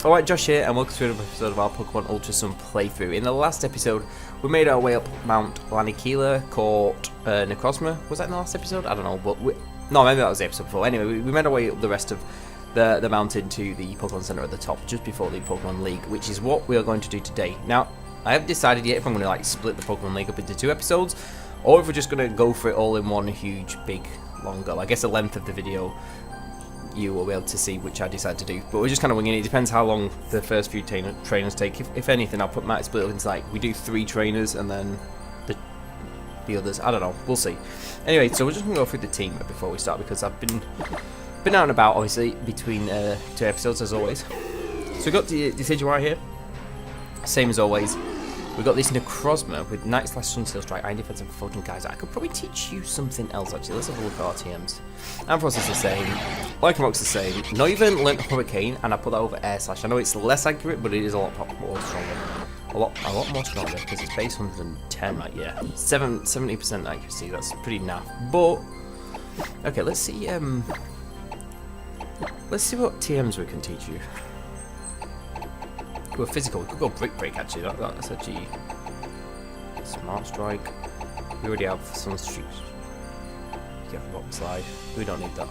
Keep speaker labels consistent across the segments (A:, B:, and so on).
A: Alright, Josh here, and welcome to another episode of our Pokemon Ultra Sun playthrough. In the last episode, we made our way up Mount Lanakila, caught Necrozma. Was that in the last episode? I don't know, but no, maybe that was the episode before. Anyway, we made our way up the rest of the mountain to the Pokemon Center at the top, just before the Pokemon League, which is what we are going to do today. Now, I haven't decided yet if I'm going to split the Pokemon League up into 2 episodes, or if we're just going to go for it all in one huge, big, long go. I guess the length of the video you will be able to see which I decide to do, but we're just kind of winging it. It depends how long the first few trainers take. If anything, I'll might split up into we do 3 trainers and then the others. I don't know, we'll see. Anyway, so we're just gonna go through the team before we start, because I've been out and about obviously between 2 episodes as always. So we got the Decidueye here, same as always. We've got this Necrozma with Night Slash, Sunsteel Strike, Iron Defense and Photon Geyser. I could probably teach you something else actually. Let's have a look at our TMs. Ampharos is the same, Lycanroc's the same, not even learnt Hurricane, and I put that over Air Slash. I know it's less accurate, but it is a lot more stronger. A lot more stronger, because it's base 110, right? Yeah, 70% accuracy, that's pretty naff. But, okay, let's see what TMs we can teach you. Well, physical, we could go Brick Break actually, that's actually Smart Strike. We already have some streaks. You have Rock Slide, we don't need that.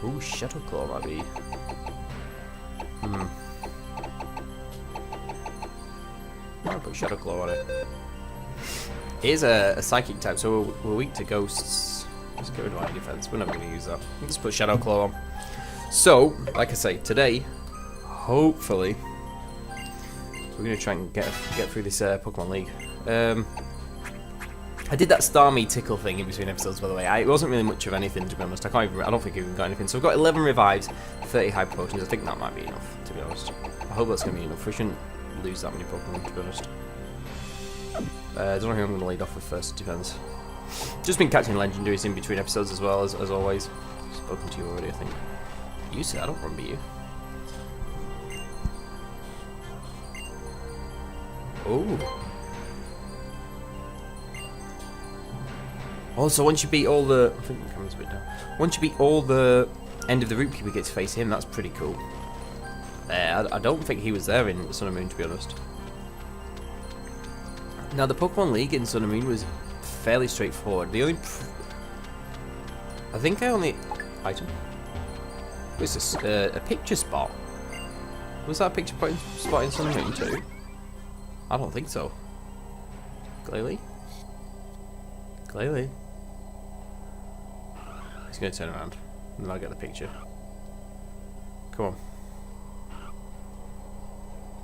A: Ooh, Shadow Claw might be. I'll put Shadow Claw on it. It is a Psychic type, so we're weak to Ghosts. Let's get rid of Iron Defense, we're never going to use that. Let's put Shadow Claw on. So, like I say, today, hopefully, we're going to try and get through this Pokemon League. I did that Starmie tickle thing in between episodes, by the way. It wasn't really much of anything, to be honest. I don't think I even got anything. So we've got 11 revives, 30 hyper potions. I think that might be enough, to be honest. I hope that's going to be enough. We shouldn't lose that many Pokemon, to be honest. I don't know who I'm going to lead off with first. Depends. Just been catching legendaries in between episodes as well, as always. Spoken to you already, I think. You said I don't remember you. Oh, so once you beat all the... I think the camera's a bit down. Once you beat all the end of the route, we get to face him. That's pretty cool. I don't think he was there in Sun and Moon, to be honest. Now, the Pokemon League in Sun and Moon was fairly straightforward. The only... I think I only... Item? What's this? A picture spot? Was that a picture spot in Sun and Moon too? I don't think so. Glalie? Glalie? He's going to turn around, and then I'll get the picture. Come on.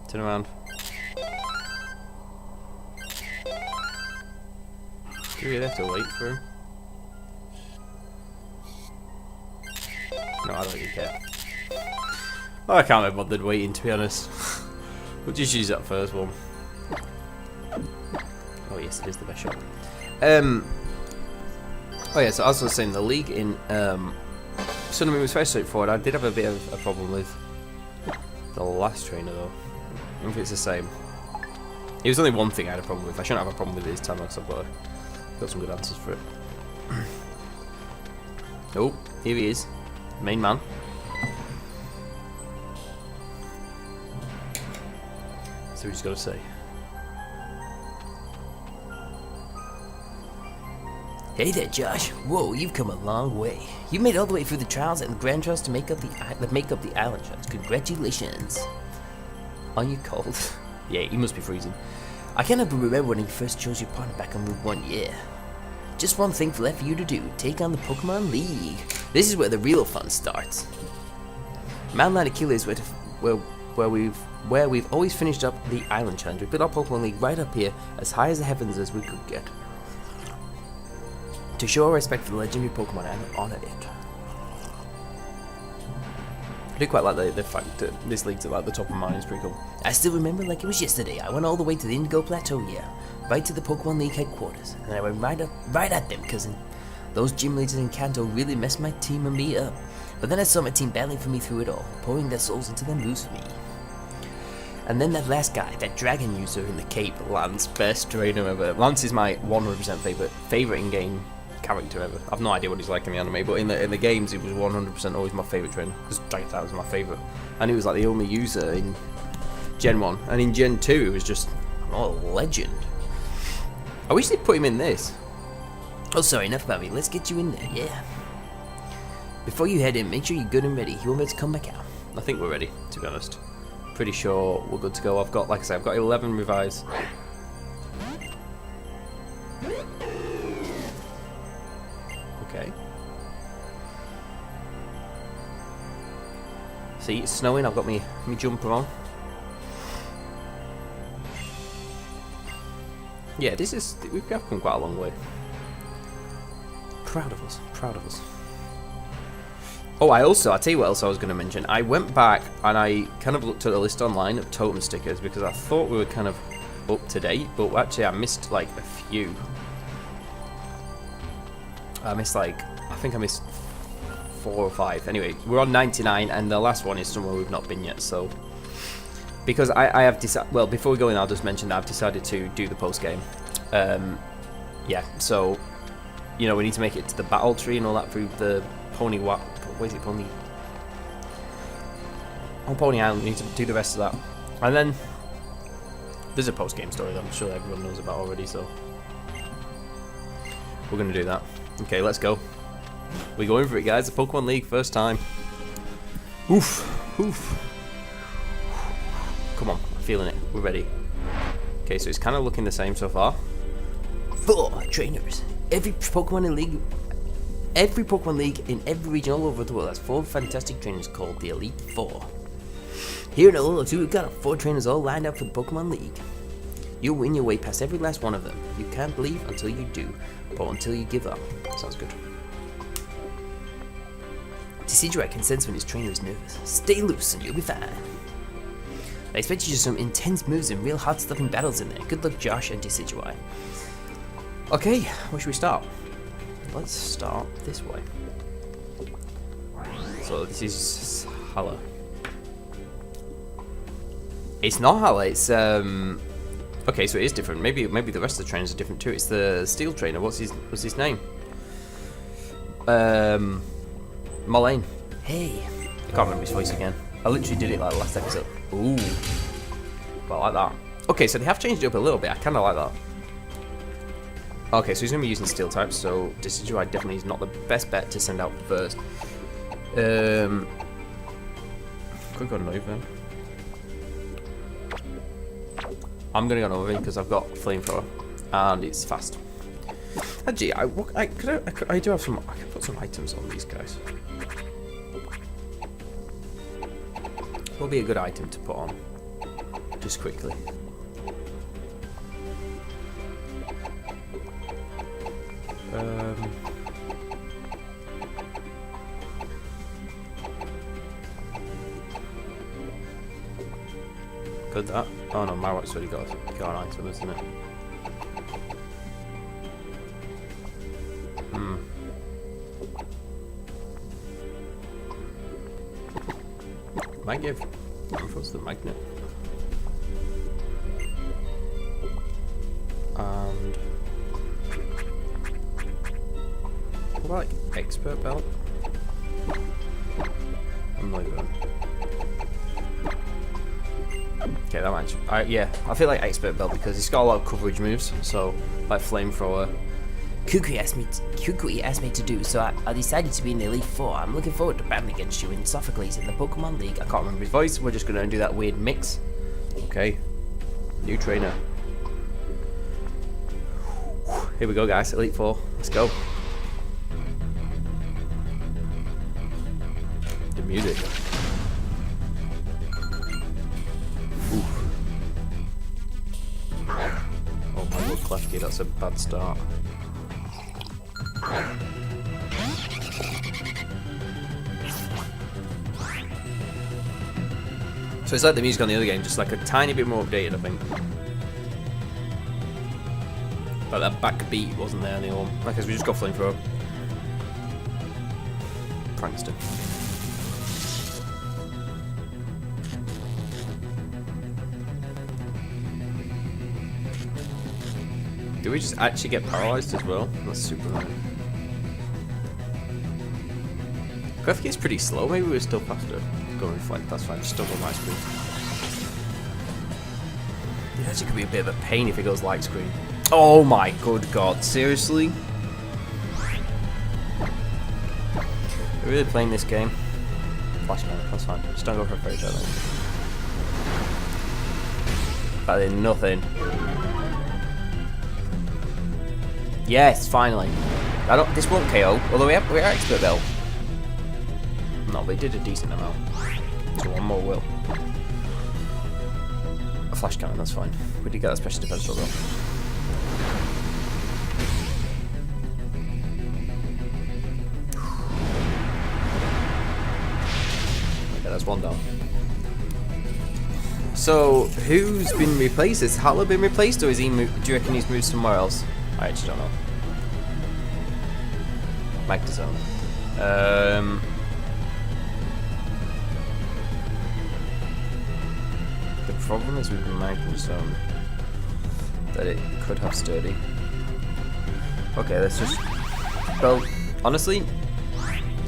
A: Turn around. Do we have to wait for him? No, I don't really care. Oh, I can't be bothered waiting, to be honest. We'll just use that first one. Oh yes, it is the best shot. Oh yeah, so as I was saying, the league in Sun and Moon was very straightforward. I did have a bit of a problem with the last trainer though. I don't know if it's the same. It was only one thing I had a problem with. I shouldn't have a problem with it this time because I've got some good answers for it. Oh, here he is. Main man. So we just gotta say. Hey there, Josh. Whoa, you've come a long way. You made it all the way through the trials and the grand trials to make up the island shots. Congratulations. Are you cold? Yeah, you must be freezing. I cannot remember when you first chose your partner back on Route 1, yeah. Just one thing left for you to do, take on the Pokemon League. This is where the real fun starts. Mount Lanakila is where we've always finished up the island challenge. We built our Pokemon League right up here, as high as the heavens as we could get. To show our respect for the legendary Pokemon and honor it. I do quite like the fact that this league's at the top of mine. It's pretty cool. I still remember like it was yesterday. I went all the way to the Indigo Plateau, yeah. Right to the Pokemon League headquarters. And I went right at them, cousin. Those gym leaders in Kanto really messed my team and me up. But then I saw my team battling for me through it all, pouring their souls into their moves for me. And then that last guy, that dragon user in the cape, Lance, best trainer ever. Lance is my 100% favorite in-game character ever. I've no idea what he's like in the anime, but in the games, he was 100% always my favourite trainer, because Dragonite was my favourite. And he was like the only user in Gen 1. And in Gen 2, it was just a legend. I wish they'd put him in this. Oh, sorry, enough about me. Let's get you in there, yeah. Before you head in, make sure you're good and ready. You want me to come back out? I think we're ready, to be honest. Pretty sure we're good to go. I've got, like I said, I've got 11 revives. Okay. See, it's snowing. I've got me jumper on. Yeah, we've come quite a long way. Proud of us, proud of us. Oh, I'll tell you what else I was going to mention. I went back and I kind of looked at the list online of totem stickers because I thought we were kind of up to date, but actually I missed like a few. I think I missed 4 or 5. Anyway, we're on 99 and the last one is somewhere we've not been yet, so... Because I have decided... Well, before we go in, I'll just mention that I've decided to do the post-game. Yeah, so... You know, we need to make it to the battle tree and all that through the Pony... Where is it? Pony... On Pony Island, we need to do the rest of that. And then... There's a post-game story that I'm sure everyone knows about already, so... We're going to do that. Okay, let's go. We're going for it, guys. The Pokemon League, first time. Oof. Oof. Come on, I'm feeling it. We're ready. Okay, so it's kind of looking the same so far. 4 trainers. Every Pokemon League in every region all over the world has 4 fantastic trainers called the Elite Four. Here in Alola 2, we've got 4 trainers all lined up for the Pokemon League. You'll win your way past every last one of them. You can't believe until you do, but until you give up. Sounds good. Decidueye can sense when his trainer is nervous. Stay loose and you'll be fine. I expect you to do some intense moves and real hard-stuffing battles in there. Good luck, Josh and Decidueye. Okay, where should we start? Let's start this way. So this is Hala. It's not Hala, it's okay, so it is different. Maybe the rest of the trainers are different too. It's the Steel trainer. What's his name? Mullane. Hey. I can't remember his voice again. I literally did it like the last episode. Ooh. But I like that. Okay, so they have changed it up a little bit. I kind of like that. Okay, so he's going to be using Steel types, so Decidueye definitely is not the best bet to send out first. Could go Nova. I'm going to go Nova because I've got Flamethrower and it's fast. Actually, I do have some. I can put some items on these guys. Will be a good item to put on, just quickly. Could that? Oh no, Marowak's already got an item, isn't it? Might give Ampharos the magnet. And what about like expert belt? I'm not even. Okay, that might. Yeah, I feel like expert belt because it's got a lot of coverage moves. So like flamethrower. Kukui asked me to do, so I decided to be in the Elite Four. I'm looking forward to battling against you in Sophocles in the Pokemon League. I can't remember his voice. We're just gonna do that weird mix. Okay. New trainer. Here we go, guys. Elite Four. Let's go. The music. Oof. Oh my god, Klefki, that's a bad start. So it's like the music on the other game, just like a tiny bit more updated, I think. But that backbeat wasn't there in the old one. Like, we just got Flamethrower. Prankster. Do we just actually get paralyzed as well? That's super annoying. Graphic is pretty slow. Maybe we're still faster. Go reflect. That's fine. Just don't go my screen. It actually could be a bit of a pain if it goes light screen. Oh my good god! Seriously? We're really playing this game. Flashbang. That's fine. Just don't go for a fairy tale. That did nothing. Yes, finally. This won't KO, although we're expert belt. No, but it did a decent amount. So one more will. A flash cannon, that's fine. We did get a special defense roll though. Okay, that's one down. So, who's been replaced? Has Alola been replaced, or is he? Do you reckon he's moved somewhere else? I actually don't know. Magdazone. The problem is with Magdazone that it could have sturdy. Okay, let's just. Well, honestly,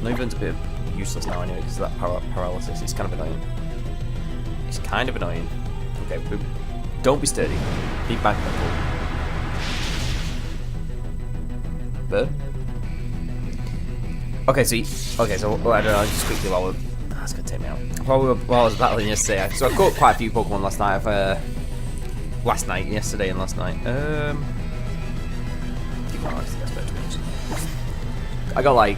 A: Noivern's a bit useless now anyway because of that paralysis. It's kind of annoying. It's kind of annoying. Okay, but don't be sturdy. Be back up. Bird? Okay, so I don't know. Just quickly while that's gonna take me out. While I was battling yesterday, so I caught quite a few Pokemon last night. Yesterday and last night. I got like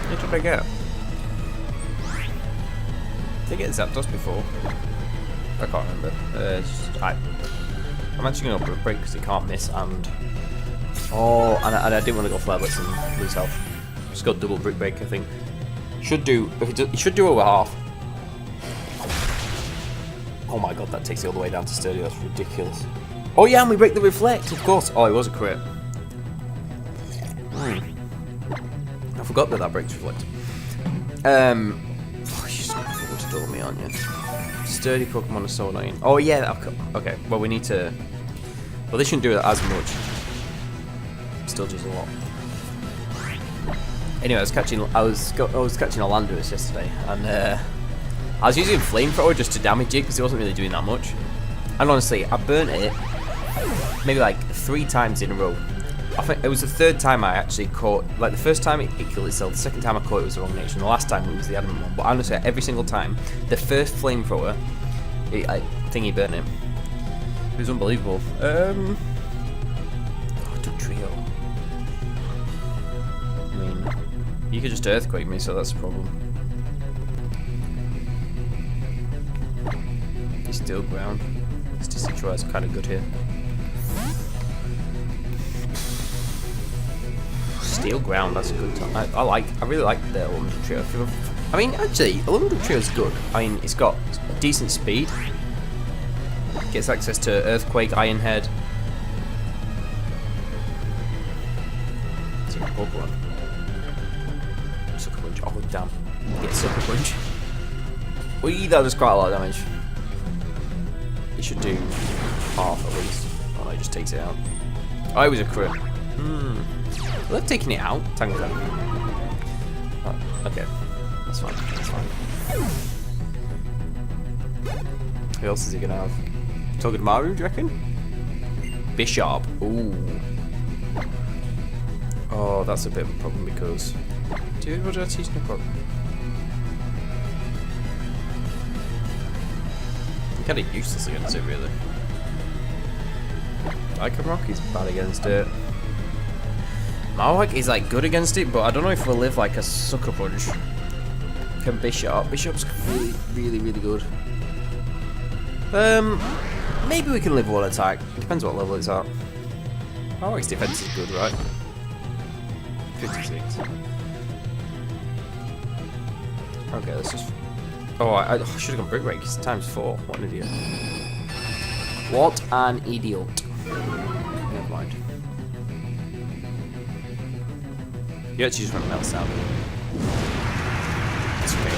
A: what did I get? Did I get Zapdos before? I can't remember. I'm actually going to go for a break because it can't miss and... Oh, and I didn't want to go Flare Blitz and lose health. Just got double Brick Break, I think. Should do... It should do over half. Oh my god, that takes it all the way down to Sturdy. That's ridiculous. Oh yeah, and we break the Reflect, of course. Oh, it was a crit. I forgot that breaks Reflect. Oh, you're just going to stall me, aren't you? Sturdy Pokemon are so annoying. Oh yeah, okay. Well, we need to. Well, they shouldn't do it as much. Still does a lot. Anyway, I was catching Olandris yesterday, and I was using Flamethrower just to damage it because it wasn't really doing that much. And honestly, I burnt it maybe like 3 times in a row. I think it was the 3rd time I actually caught, like the first time it killed itself, the 2nd time I caught it was the wrong nature, and the last time it was the adamant one. But honestly, every single time, the first flamethrower, I think he burned him. It was unbelievable. Oh, Trio. I mean, you could just earthquake me, so that's a problem. He's still ground. Stitchio is kind of good here. Steel ground, that's a good time. I really like the Alola Trio. I mean, actually, Alola Trio is good. I mean, it's got decent speed. Gets access to Earthquake, Iron Head. It's a Pokemon. Sucker Punch. Oh damn! Get Sucker Punch. Wee, that does quite a lot of damage. It should do half at least. Oh no, it just takes it out. Oh, it was a crit. I love taking it out. Tango. Oh, okay. That's fine. That's fine. Who else is he gonna have? Togedemaru, do you reckon? Bishop. Ooh. Oh, that's a bit of a problem because... Dude, what did I teach no problem? I'm kind of useless against it, really. Lycanroc is bad against it. Marowak is like good against it, but I don't know if we'll live like a Sucker Punch. Can Bishop? Bishop's really good. Maybe we can live one attack. It depends what level it's at. Marowak's defense is good, right? 56. Okay, let's just. Oh, I should have gone Brick Break. It's times 4. What an idiot. What an idiot. Never mind. You actually just want to melt sound. It's okay.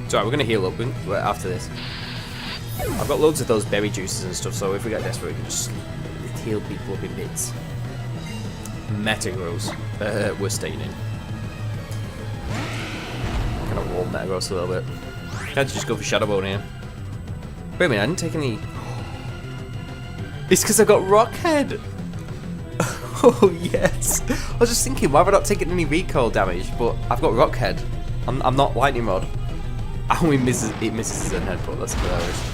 A: Sorry, we're going to heal up after this. I've got loads of those berry juices and stuff, so if we get desperate, we can just heal people up in bits. Metagross. We're staying in. Kind of warm Metagross a little bit. Can't just go for Shadow Bone here. Wait a minute, I didn't take any. It's because I got Rock Head. Oh yes. I was just thinking, why have I not taken any recoil damage? But I've got Rock Head. I'm not Lightning Rod. And it misses his own headbutt. That's hilarious.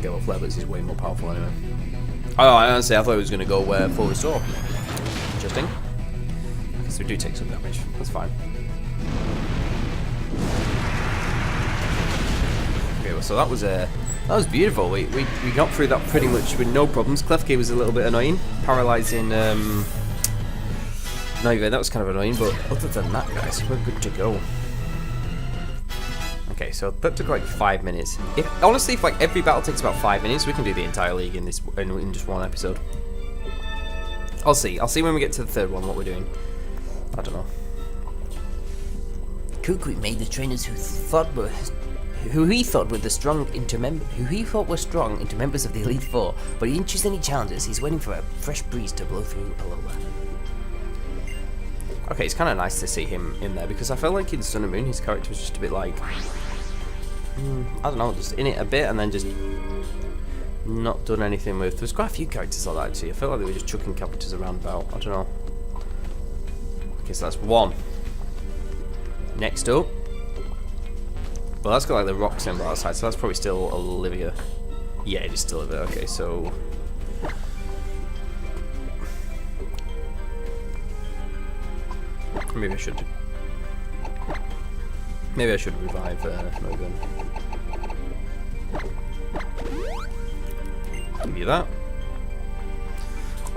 A: Go off levels is way more powerful anyway. Oh, honestly, I thought it was going to go full restore. Interesting. Okay, so we do take some damage. That's fine. Okay, well, so that was beautiful. We got through that pretty much with no problems. Klefki was a little bit annoying, paralyzing. No, yeah, that was kind of annoying, but other than that, guys, we're good to go. Okay, so that took like 5 minutes. Honestly, if like every battle takes about 5 minutes, we can do the entire league in just one episode. I'll see. I'll see when we get to the third one what we're doing. I don't know. Kukui made the trainers who he thought were strong into members of the Elite Four, but he didn't choose any challengers. He's waiting for a fresh breeze to blow through Alola. Okay, it's kind of nice to see him in there because I felt like in Sun and Moon his character was just a bit like, I don't know, just in it a bit and then just not done anything with. There's quite a few characters like that actually. I felt like they were just chucking characters around about. I don't know. Okay, so that's one. Next up. Well, that's got like the rock symbol outside, so that's probably still Olivia. Yeah, it is still Olivia. Okay, so. Maybe I should revive Mogan. Give you that.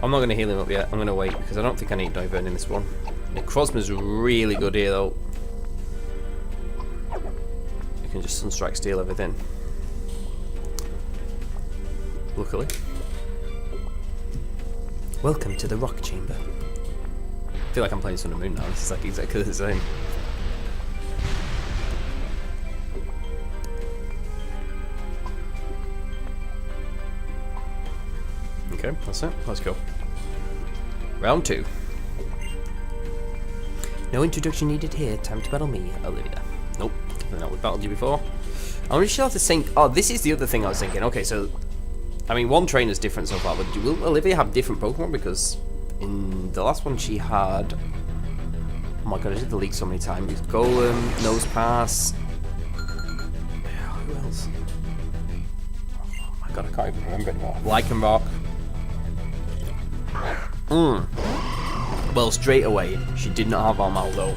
A: I'm not going to heal him up yet. I'm going to wait because I don't think I need Divern in this one. Necrozma's really good here though. You can just Sunstrike steal everything. Luckily. Welcome to the Rock Chamber. I feel like I'm playing Sun and Moon now. This is like exactly the same. Okay, that's it. Let's go. Round 2. No introduction needed here. Time to battle me, Olivia. Nope, definitely not. We battled you before. I'm really sure I have to think. Oh, this is the other thing I was thinking. Okay, so I mean, one trainer's different so far, but will Olivia have different Pokemon? Because in the last one she had, oh my god, I did the league so many times. Golem, Nosepass. Who else? Oh my god, I can't even remember anymore. Lycanroc. Well, straight away, she did not have Armaldo.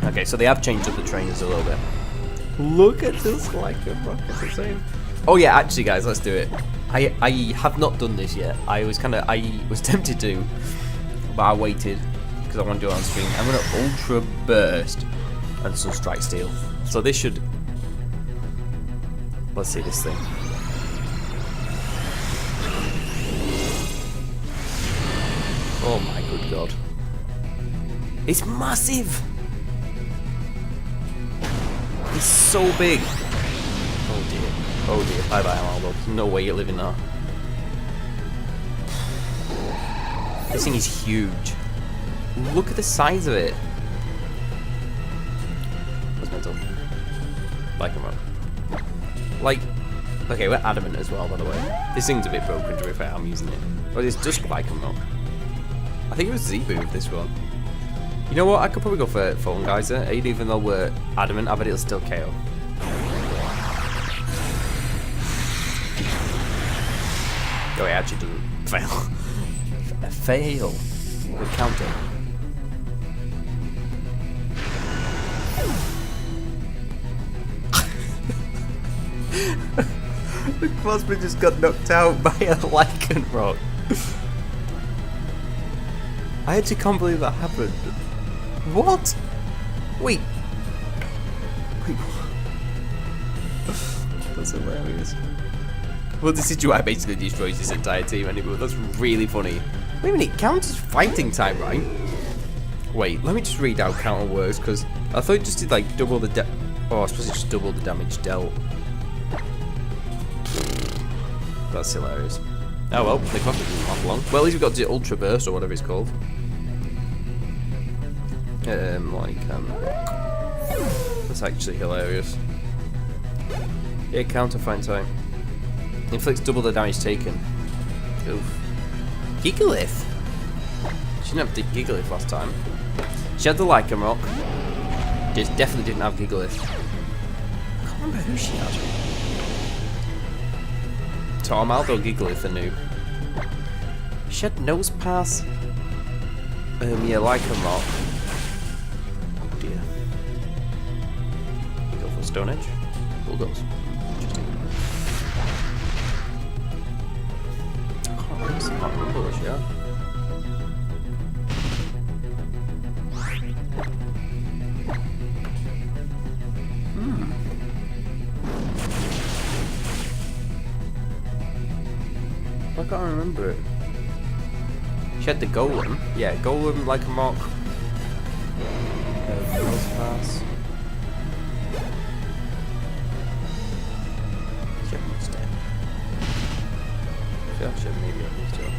A: Okay, so they have changed up the trainers a little bit. Look at this Lycanroc, it's insane. Oh yeah, actually guys, let's do it. I have not done this yet. I was tempted to, but I waited because I want to do it on screen. I'm going to Ultra Burst and Sunstrike Steel. So this should, let's see this thing. Oh my good god. It's massive! It's so big! Oh dear. Oh dear. Bye bye, Armaldo. There's no way you're living there. This thing is huge. Look at the size of it. That's mental. Lycanroc. Like, okay, we're adamant as well, by the way. This thing's a bit broken to be fair, I'm using it. But it's just Lycanroc. I think it was Zebu with this one. You know what? I could probably go for Phone Geyser, even though we're adamant. I bet it'll still KO. Oh, it actually doesn't fail. A fail. Good counter. The Cosmo just got knocked out by a Lycanroc. I actually can't believe that happened. What? Wait. Wait. That's hilarious. Well, this is why basically destroys this entire team anyway. That's really funny. Wait a minute, it counts as fighting type, right? Wait, let me just read how counter works, because I thought it just did like double the oh, I suppose it just doubled the damage dealt. That's hilarious. Oh well, the clock didn't last long. Well, at least we got the Ultra Burst or whatever it's called. That's actually hilarious. Yeah, counter fight time. Inflicts double the damage taken. Oof. Gigalith. She didn't have Gigalith last time. She had the Lycan Rock. Definitely didn't have Gigalith. I can't remember who she had. Tormald or Gigalith, a noob. She had Nose Pass. Yeah, Lycan Rock. Oh dear. Go for Stone Edge. Bulldoze. Interesting. I can't remember what she had. I can't remember it. She had the Golem. Yeah, Golem, like a mock. Nose Pass. She had Mustang. I feel like she had maybe a Mustang.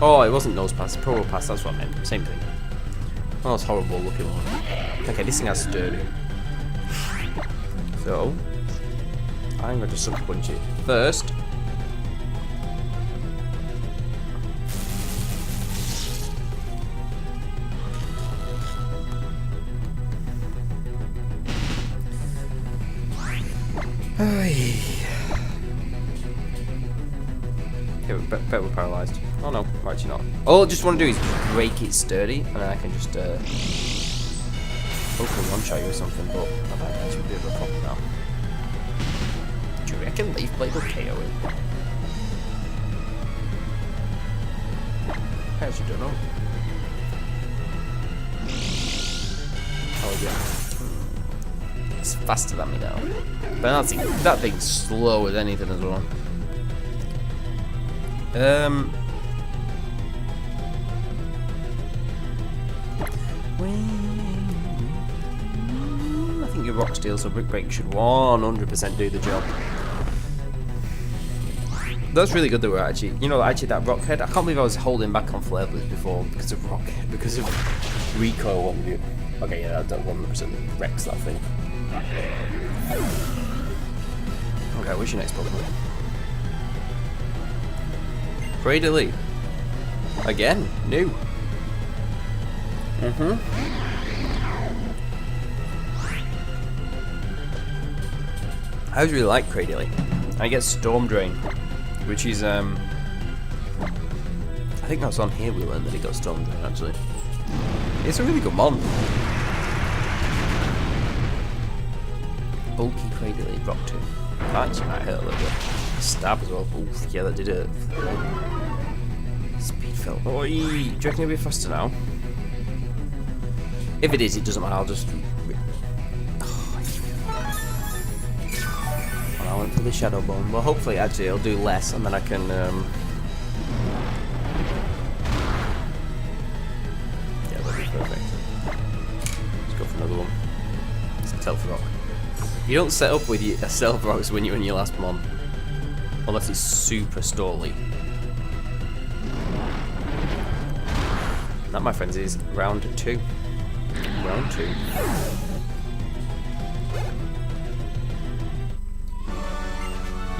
A: Oh, it wasn't Nose Pass, Pro Pass, that's what I meant. Same thing. Oh, that's horrible looking one. Okay, this thing has sturdy. So, I'm going to sucker punch it. First, okay, bet we're paralysed. Oh no, we're actually not. All I just want to do is break it sturdy, and then I can just hopefully one-shot you or something, but I might actually be a bit of a problem now. Do you reckon Leaf Blade will KO it? I actually don't know. Oh yeah. It's faster than me now. But that thing's slow as anything as well. I think your Rock Steel, so Brick Break should 100% do the job. That's really good that we're actually, actually that Rock Head, I can't believe I was holding back on Flare Blitz before because of recoil won't do. Okay, yeah, that 100% wrecks that thing. Okay, what's your next Pokemon? Cradily. Again, new. I really like Cradily. I get Storm Drain, which is I think that's on here we learned that he got Storm Drain actually. It's a really good mon. Bulky Cradily, Rock Tomb. That actually might hurt a little bit. Stab as well. Oof, yeah, that did it. Speed Fell. Oh, do you reckon it'll be faster now? If it is, it doesn't matter. I'll just. Well, I went for the Shadow Bone. Well, hopefully, actually, it'll do less, and then I can. Yeah, that'll be perfect. Let's go for another one. It's a Stealth Rock. You don't set up with a Stealth Rocks when you're in your last mon. Unless it's super stally. That, my friends, is round 2. Round 2.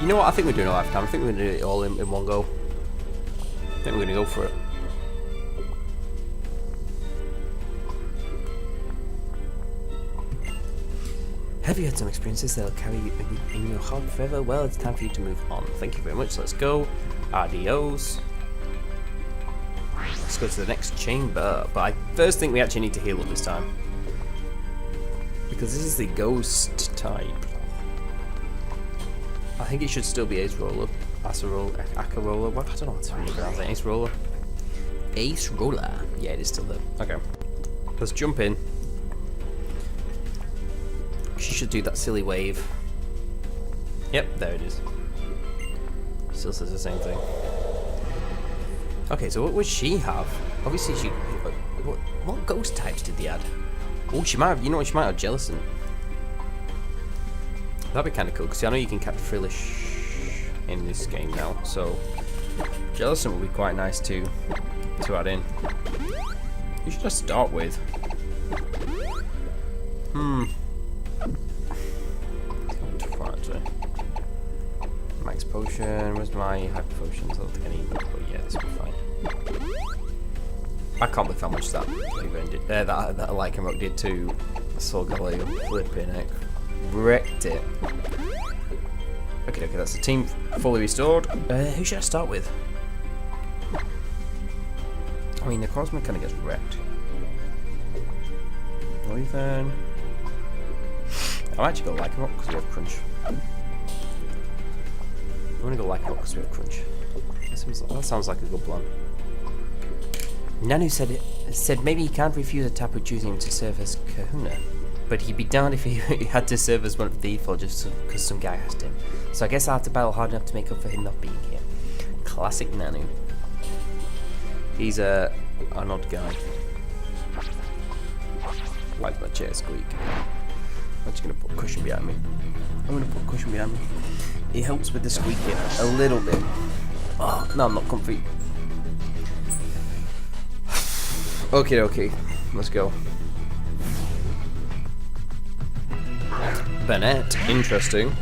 A: You know what? I think we're doing a lifetime. I think we're going to do it all in one go. I think we're going to go for it. Have you had some experiences that'll carry you in your heart forever? Well, it's time for you to move on. Thank you very much. Let's go. Adios. Let's go to the next chamber. But I first think we actually need to heal up this time. Because this is the ghost type. I think it should still be Ace Roller. Acerola. Acarola. What? I don't know how to pronounce it. Ace Roller. Ace Roller. Yeah, it is still there. Okay. Let's jump in. She should do that silly wave. Yep, there it is. Still says the same thing. Okay, so what would she have? Obviously, she. What ghost types did they add? Oh, she might have. You know what? She might have Jellicent. That'd be kind of cool because I know you can catch Frillish. in this game now, so Jellicent would be quite nice to add in. Who should I start with? Max potion. Where's my hyper potions? I don't think I need that, but yeah, this will be fine. I can't believe how much that did, that Lycanroc did to Solgaleo. Flipping it, wrecked it. Okay, that's the team fully restored. Who should I start with? I mean, the Necrozma kind of gets wrecked. Noivern. I'll actually go Lycanroc because we have Crunch. I'm gonna go Lycanroc because we have Crunch. That sounds like a good plan. Nanu said maybe he can't refuse a Tapu choosing him to serve as Kahuna, but he'd be darned if he had to serve as one of the default just because some guy asked him. So I guess I'll have to battle hard enough to make up for him not being here. Classic Nanu. He's an odd guy. Why did my chair squeak? I'm just gonna put a cushion behind me. It helps with the squeaking a little bit. Oh, no, I'm not comfy. Okay, let's go. Bennett, interesting.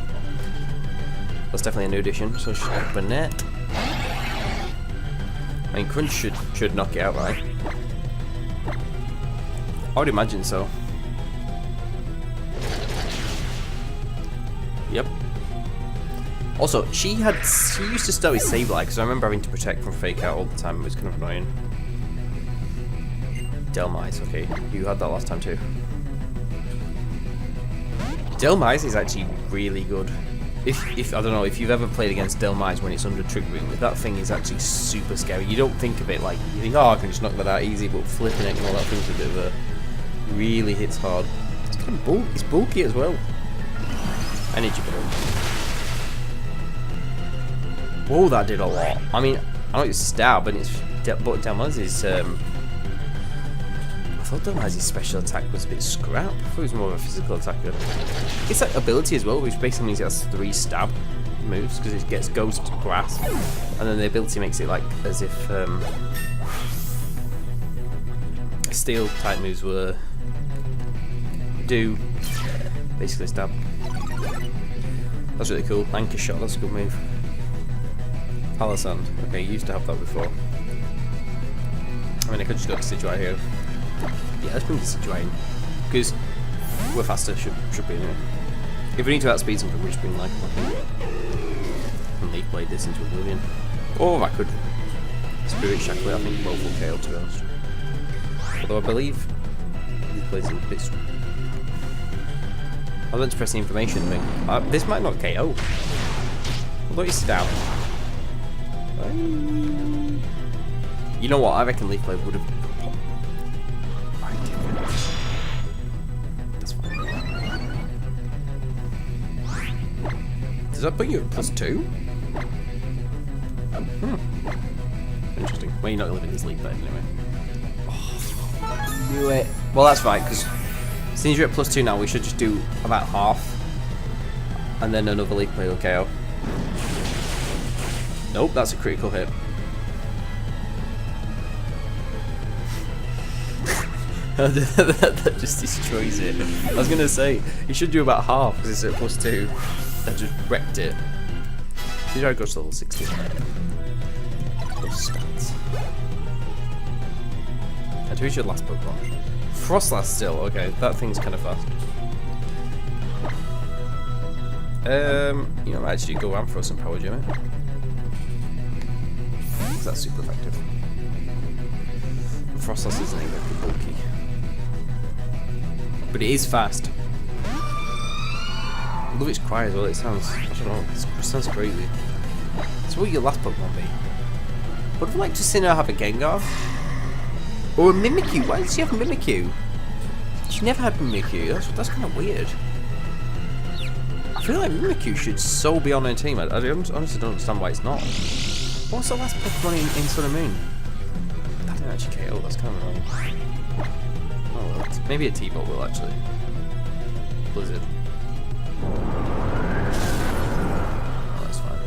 A: That's definitely a new addition. So Bennett. I mean, Crunch should knock it out, right? I would imagine so. Yep. Also, she used to start with Sableye because I remember having to protect from Fake Out all the time. It was kind of annoying. Delmise, okay, you had that last time too. Delmise is actually really good. If I don't know if you've ever played against Delmise when it's under triggering, that thing is actually super scary. You don't think of it like you think, oh, I can just knock that out easy, but flipping it and all that thing's a bit of a really hits hard. It's kind of bulky. It's bulky as well. Energy Ball. Whoa, that did a lot. I mean, I know it's stab, and but Delmise is. I thought Delmise's special attack was a bit scrap. I thought it was more of a physical attacker. It's like ability as well, which basically means it has 3 stab moves because it gets Ghost, Grass, and then the ability makes it like as if Steel type moves were do basically stab. That's really cool. Anchor Shot, that's a good move. Palisand. Okay, you used to have that before. I mean, I could just go to Sidgewire here. Yeah, let's bring the Sidgewire because we're faster. Should be anyway. If we need to outspeed something, we just bring like and Leaf Blade this into Oblivion. Or I could Spirit Shackle. I think both will KO, to be honest. Although I believe Leaf Blade's a bit. I meant to press the information thing. This might not KO. Although it's stab. You know what? I reckon Leaf Blade would have. That's fine. Does that put you at +2? Interesting. Well, you're not living this Leaf Blade anyway. Oh, knew it. Well, that's right, because since you're at +2 now, we should just do about half, and then another Leaf Blade will KO. Nope, that's a critical hit. That just destroys it. I was gonna say you should do about half because it's at +2. That just wrecked it. Did I go to level 60? Those stats. And who's your last Pokemon? Frostlass still. Okay, that thing's kind of fast. You know, I actually go Ampharos and Power Gem. That's super effective. Frostlass isn't even bulky. But it is fast. I love its cry as well, it sounds, I don't know, it sounds crazy. So what would your last Pokemon be? Would I like to see her have a Gengar? Or a Mimikyu? Why did she have a Mimikyu? She never had Mimikyu, that's kind of weird. I feel like Mimikyu should so be on her team, I honestly don't understand why it's not. What's the last Pokemon in Sun and Moon? That didn't actually KO, that's kind of annoying. Oh well, maybe a T-Bolt will actually. Blizzard. Oh, that's fine.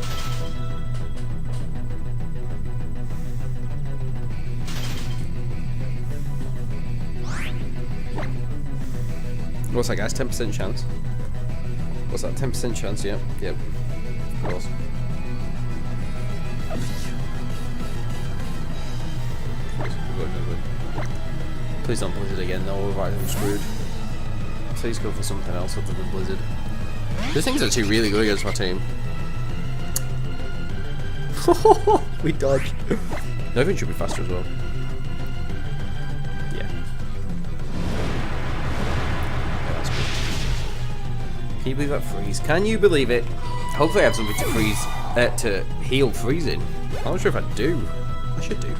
A: What's that, guys? 10% chance. What's that? 10% chance? Yep. Yep. Of course. Please don't Blizzard again, no, otherwise I'm screwed. Please go for something else other than Blizzard. This thing's actually really good against my team. We dodged. Everything should be faster as well. Yeah. Yeah, that's good. Can you believe that freeze? Can you believe it? Hopefully I have something to freeze, to heal freezing. I'm not sure if I do. I should do.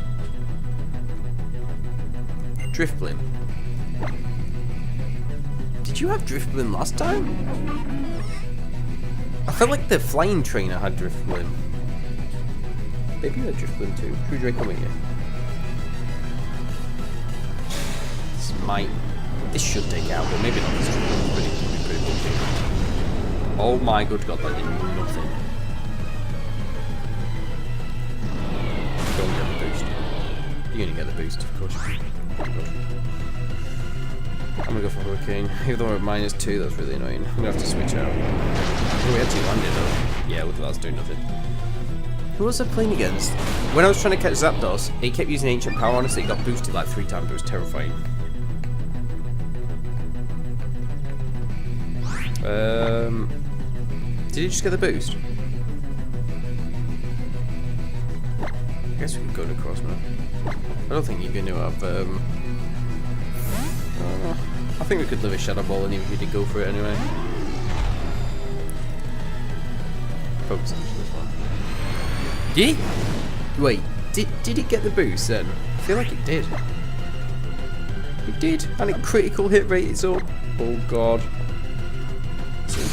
A: Driftblim. Did you have Driftblim last time? I felt like the flying trainer had Driftblim. Maybe you had Driftblim too. True Drake coming here. This should take out, but maybe not. This Driftblim's pretty bulky. Oh my good god, that did nothing. Don't get the boost. You're gonna get the boost, of course. I'm gonna go for Hurricane. Even though we're at -2, that's really annoying. I'm gonna have to switch out. Oh, we actually landed though. Yeah, look at that, that's doing nothing. Who was I playing against? When I was trying to catch Zapdos, he kept using Ancient Power on us, it got boosted like 3 times, it was terrifying. Did he just get the boost? I guess we could go to Crossman. I don't think you're going to have, I think we could live a Shadow Ball and even if we did go for it anyway. Focus on this one. Did he? Wait, did it get the boost then? I feel like it did. It did, and it critical hit rate is up. Oh god.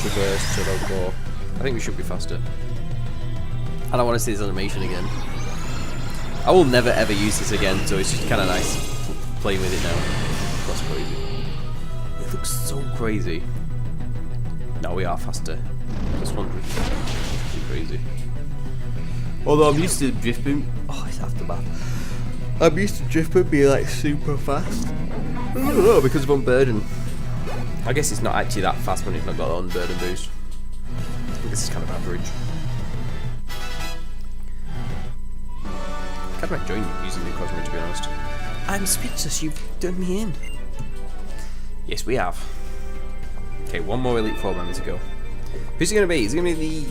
A: Reverse, Shadow Ball. I think we should be faster. I don't want to see this animation again. I will never ever use this again, so it's just kind of nice playing with it now. That's crazy. It looks so crazy. No, we are faster. This one's pretty crazy. Although I'm used to Driftboom. Oh, it's aftermath. I'm used to Driftboom being like super fast. I don't know, because of Unburden. I guess it's not actually that fast when it's not got the Unburden boost. I guess it's kind of average. I might join you using the Cosmo, to be honest. I'm speechless, you've done me in. Yes, we have. Okay, one more Elite Four member to go. Who's it going to be? Is it going to be the...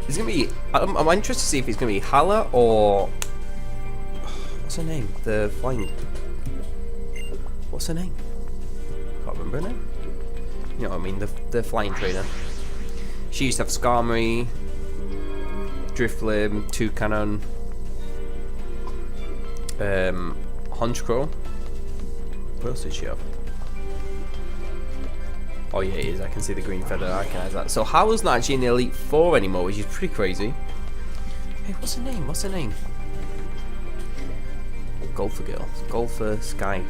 A: Is it going to be... I'm interested to see if it's going to be Hala or... What's her name? The flying... What's her name? Can't remember her name. You know what I mean? The flying trainer. She used to have Skarmory, Drifblim, Toucannon, Honchkrow. What else did she have? Oh yeah, it is. I can see the green feather. I recognize that. So Hala's not actually in the Elite Four anymore, which is pretty crazy. Hey, what's her name? What's her name? Golfer girl. Golfer Sky.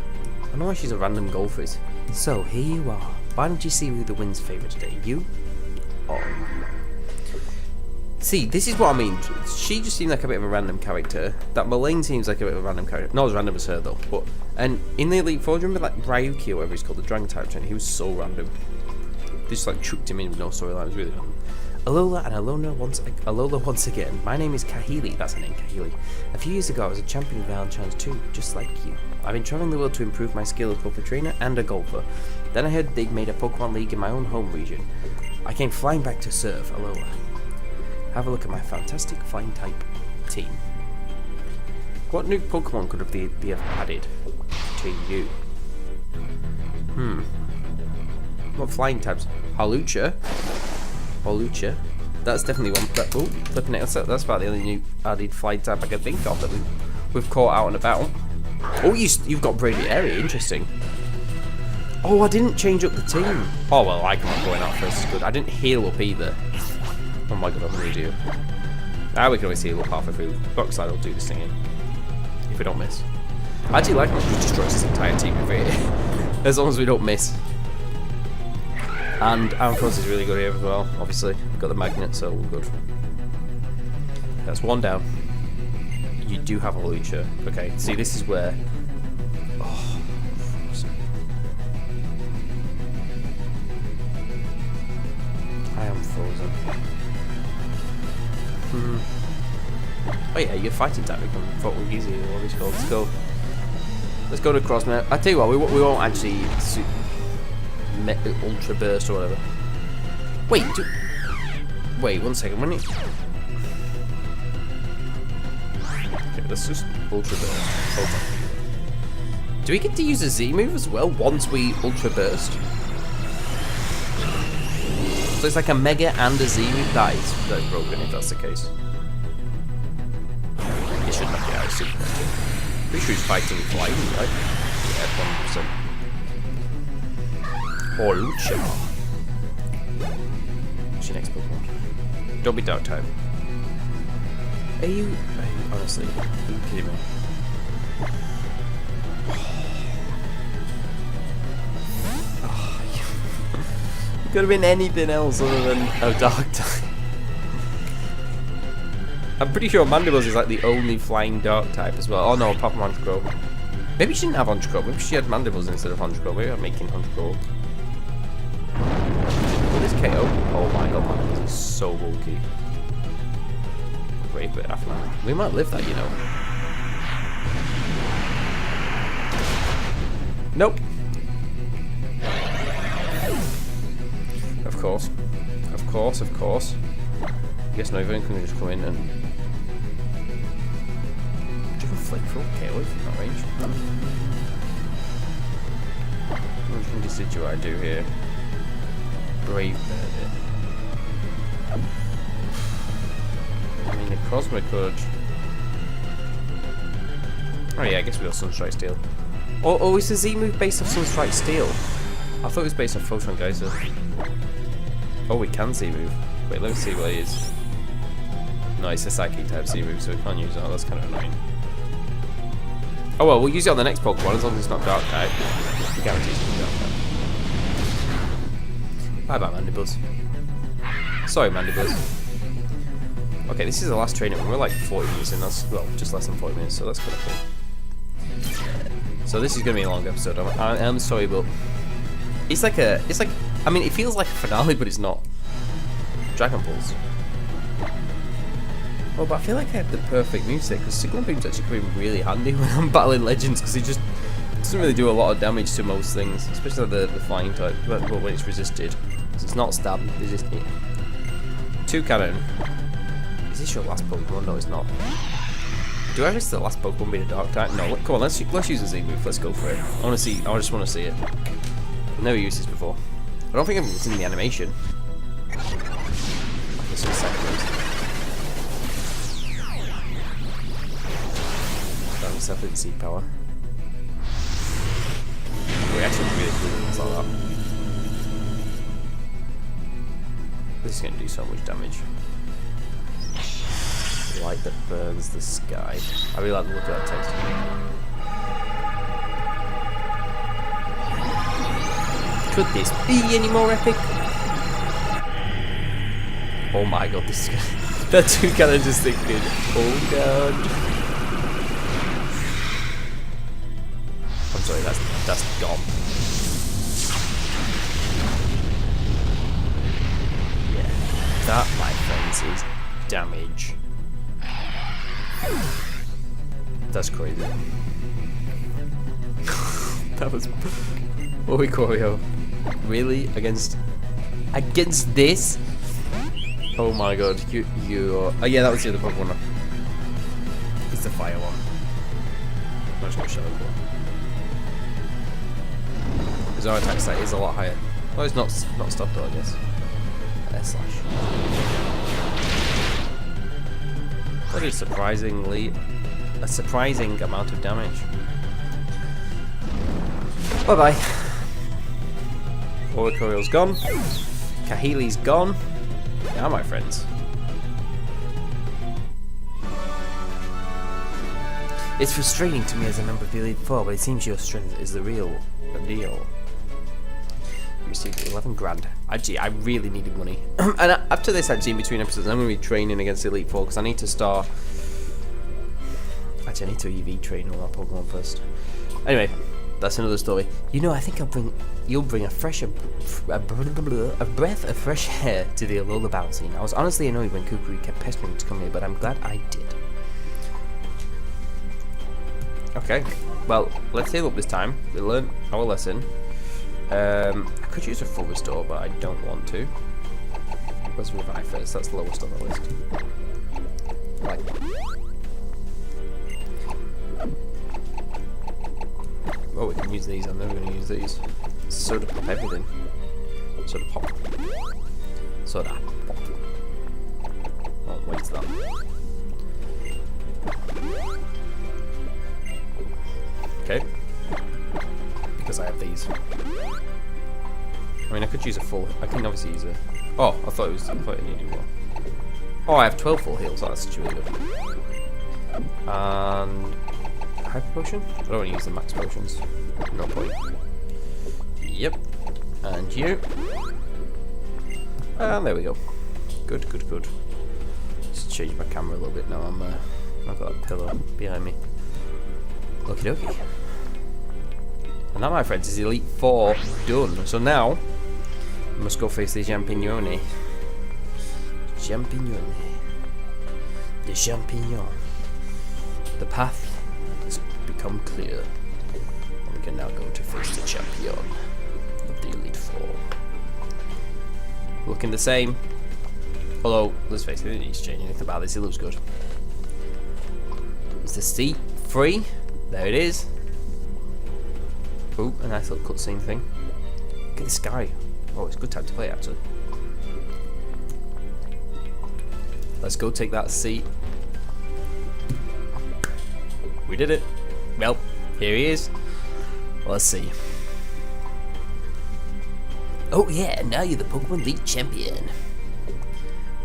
A: I don't know why she's a random golfer. So here you are. Why don't you see who the wind's favourite today? You? Oh. See, this is what I mean. She just seemed like a bit of a random character. That Mullane seems like a bit of a random character. Not as random as her though. But and in the Elite Four, do you remember like Ryuki or whatever he's called, the Dragon type trainer? He was so random. They just like chucked him in with no storyline. It was really random. Alola and Alola once again. My name is Kahili. That's her name, Kahili. A few years ago, I was a champion of Valentine's too, just like you. I've been traveling the world to improve my skill as both a trainer and a golfer. Then I heard they'd made a Pokemon League in my own home region. I came flying back to serve Alola. Have a look at my fantastic flying type team. What new Pokemon could they have added to you? What flying types? Hawlucha. That's definitely one. Oh, flipping it. That's about the only new added flying type I can think of that we've caught out and about. Oh, you've got Brady Area. Interesting. Oh, I didn't change up the team. Oh well, I can't going out first. It's good. I didn't heal up either. Oh my god, I'm an idiot. Now we can always heal up halfway through. Rockside will do this thing if we don't miss. I actually like when we destroy this entire team if it, as long as we don't miss. And Ampharos is really good here as well, obviously. We've got the magnet, so we're good. That's one down. You do have a Lucha. Okay, see, this is where... Oh, frozen. Oh yeah, you're fighting type become fucking easy, or whatever it's called. Let's go. Let's go to Crossmare. I tell you what, we won't actually ultra burst or whatever. Wait, wait 1 second. When it... Okay, let's just ultra burst. Hold on. Do we get to use a Z move as well once we ultra burst? So it's like a mega and a Z move. That is broken if that's the case. It should not be out. Pretty sure he's fighting flying, right? Yeah, 100%. Or Lucha. What's your next Pokemon? Don't be Dark type. Are you honestly? Are you kidding me? Could have been anything else other than a Dark type. I'm pretty sure Mandibuzz is like the only flying Dark type as well. Oh no, apart from Honchkrow. Maybe she didn't have Honchkrow. Maybe she had Mandibuzz instead of Honchkrow. Maybe I'm making Honchkrow. What is KO? Oh my god, Mandibuzz is so bulky. Great bit after that. We might live that, you know. Nope. Of course. Of course, of course. I guess Novan can just come in and... Do you have a flamethrower KO from that range? Which one do I do here? Brave Bird. I mean, the Cosmo could... Oh yeah, I guess we got Sunstrike Steel. Oh, is the Z move based off Sunstrike Steel? I thought it was based off Photon Geyser. Oh, we can Z move. Wait, let me see what it is. No, it's a Psychic type Z move, so we can't use that. That's kind of annoying. Oh well, we'll use it on the next Pokemon as long as it's not Dark type. We guarantee it's not Dark type. Bye bye, Mandibuzz. Sorry, Mandibuzz. Okay, this is the last training. We're like 40 minutes in. That's, well, just less than 40 minutes, so that's kind of cool. So this is going to be a long episode. I'm sorry, but it's like, I mean, it feels like a finale, but it's not. Dragon Balls. Oh, but I feel like I have the perfect moveset, because Signal Beam's actually coming really handy when I'm battling Legends, because it just doesn't really do a lot of damage to most things, especially the flying type, but when it's resisted. So it's not stab resisting. 2 cannon. Is this your last Pokemon? No, it's not. Do I risk the last Pokemon being a Dark type? No, come on, let's use a Z move. Let's go for it. I just want to see it. I've never used this before. I don't think I've seen the animation. Let's see Found myself in Seed Power. We're actually really cool things like that. This is going to do so much damage. Light that burns the sky. I really like the look of that text. Could this be any more epic? Oh my god, this is that 2 cannon just thinking, oh god. I'm sorry, that's gone. Yeah, that, my friends, is damage. That's crazy. That was... What we Choreo? Really? Against this? Oh my god, you oh yeah, that was the other Pokemon. It's the fire one. I'm just gonna Shadow Claw. Because our attack stat is a lot higher. Oh, it's not stopped though, I guess. Air Slash. That is a surprising amount of damage. Bye bye. Oricoil's gone. Kahili's gone. Now, my friends. It's frustrating to me as a member of the Elite Four, but it seems your strength is the real deal. You received 11 grand. Actually, I really needed money. And after this, actually, in between episodes, I'm going to be training against the Elite Four because I need to start. Actually, I need to EV train all our Pokemon first. Anyway, that's another story. You know, I think you'll bring a breath of fresh air to the Alola battle scene. I was honestly annoyed when Kukui kept pestering me to come here, but I'm glad I did. Okay, well, let's heal up this time. We learned our lesson. I could use a full restore, but I don't want to. Let's revive first. That's the lowest on the list. Right. Oh, we can use these. I'm never going to use these. Soda pop everything. Soda pop. Soda pop. Oh, wait that. Okay. Because I have these. I mean, I could use a full. I can obviously use a. Oh, I thought it needed more. Oh, I have 12 full heals. So that's really good. And hyper potion. I don't want to use the max potions. No point. Yep. And you. And there we go. Good, good, good. Just change my camera a little bit now. I've got a pillow behind me. Okie dokie. And that, my friends, is Elite 4 done. So now, we must go face the Champignone. Champignone. The Champignon. The path has become clear. And we can now go to face the champion of the Elite 4. Looking the same. Although, let's face it, I didn't need to change anything about this. It looks good. Is the seat free? There it is. Oh, a nice little cutscene thing. Look at the sky. Oh, it's a good time to play, actually. Let's go take that seat. We did it. Well, here he is. Let's see. Oh yeah, now you're the Pokemon League champion.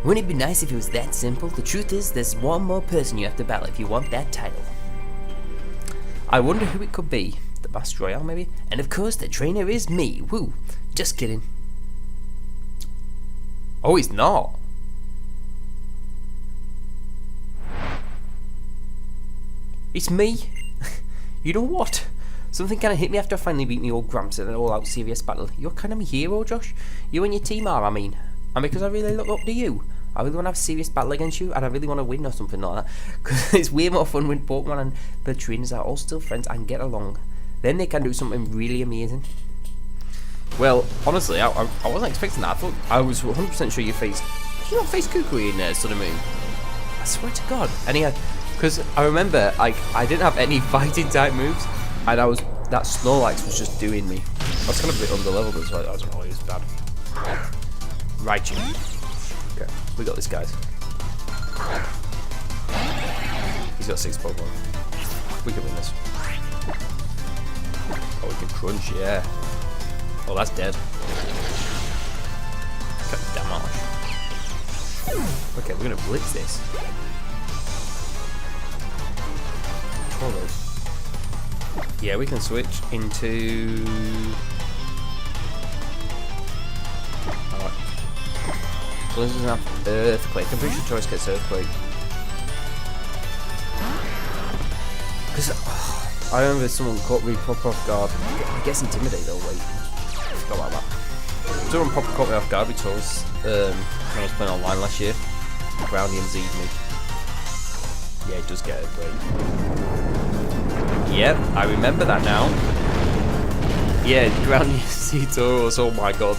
A: Wouldn't it be nice if it was that simple? The truth is, there's one more person you have to battle if you want that title. I wonder who it could be. The Master Royale, maybe? And of course, the trainer is me. Woo! Just kidding. Oh, he's not. It's me. You know what? Something kind of hit me after I finally beat me old Gramps in an all-out serious battle. You're kind of my hero, Josh. You and your team are, I mean. And because I really look up to you. I really want to have a serious battle against you, and I really want to win or something like that. Because it's way more fun when Pokemon and the trainers are all still friends and get along. Then they can do something really amazing. Well, honestly, I wasn't expecting that. I thought I was 100% sure you faced. Did you not face Kukui in Sun and Moon? I swear to God. And he had, because I remember I didn't have any fighting type moves, and that Snorlax was just doing me. I was kind of a bit under leveled as well. That was always bad. Right, you. Okay, we got this, guys. He's got 6 Pokemon. We can win this. Oh, we can crunch, yeah. Oh, that's dead. Cut damage. Okay, we're gonna blitz this. Control those. Yeah, we can switch into. Alright. So this is an Earthquake. I'm pretty sure Choice gets Earthquake. Because I remember someone caught me proper off guard. I guess Intimidate though, wait. I forgot about that. Someone proper caught me off guard with Choice when I was playing online last year. Brownie and Z'd me. Yeah, it does get Earthquake. Yep, I remember that now. Yeah, Brownie Tauros, oh my god.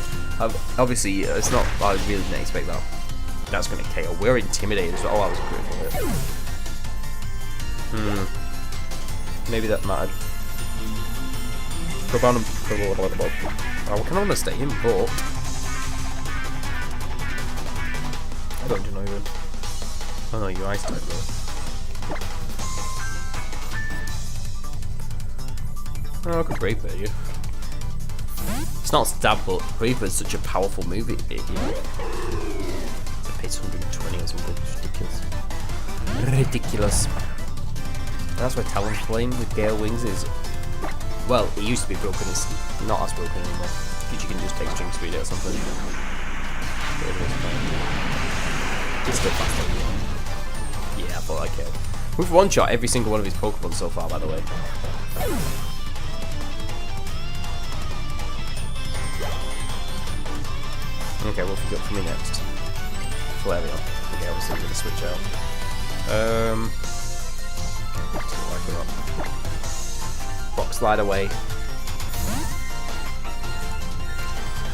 A: Obviously, it's not, I really didn't expect that. That's going to KO. We're intimidated as well. Oh, I was critical of it. Maybe that mattered. I kind of want to stay in, but I don't know even. Oh no, your ice type though. Oh, I could Brave Bird you. It's not stab, but Brave Bird's such a powerful move. It you know, it's a pace 120 or something. It's ridiculous. Ridiculous. And that's why Talonflame with Gale Wings is. Well, it used to be broken. It's not as broken anymore. Because you can just take String Speed or something. It's still faster than you want. Yeah, I thought I cared. We've one-shot every single one of his Pokemon so far, by the way. Okay, what have we got for me next? Flareon. Okay, obviously I'm going to switch out. Rock slide away.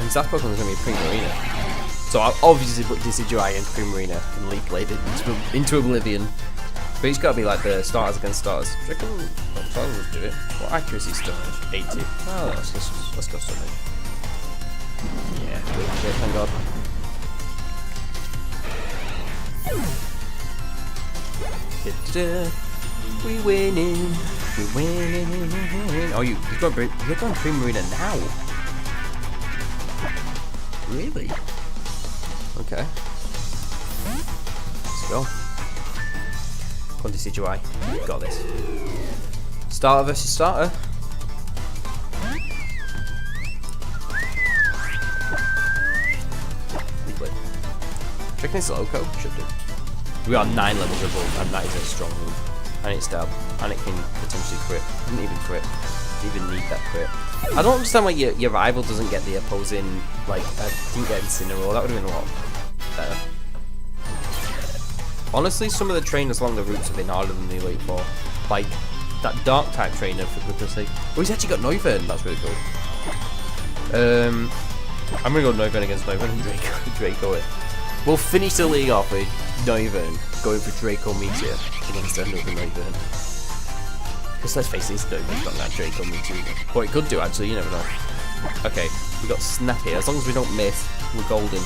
A: And Zap Pokemon is going to be Primarina. So I'll obviously put Decidueye into Primarina and Leaf Blade it into Oblivion. But it's got to be like the starters against starters. I reckon starters do it. What accuracy stuff? 80. Oh, let's go something. Yeah, okay, thank God. We winning. We winning. Oh, you're going Primarina now. Really? Okay. Let's go. Come on, Decidueye. You got this. Starter versus starter. Do you reckon it's Loco? Should do. We are 9 levels above, and that is a strong move. And it's stab, and it can potentially crit. Doesn't even crit. Doesn't even need that crit. I don't understand why your rival doesn't get the opposing, like, didn't get Incineroar. That would have been a lot better. Honestly, some of the trainers along the routes have been harder than the Elite Four. Like, that Dark type trainer, for goodness sake. Oh, he's actually got Noivern. That's really cool. I'm gonna go Noivern against Noivern and Draco it. We'll finish the league off with Noivern going for Draco Meteor against another Noivern. Because let's face it, it's Noivern's not that Draco Meteor. What it could do, actually, you never know. Okay, we got Snap here. As long as we don't miss, we're golden.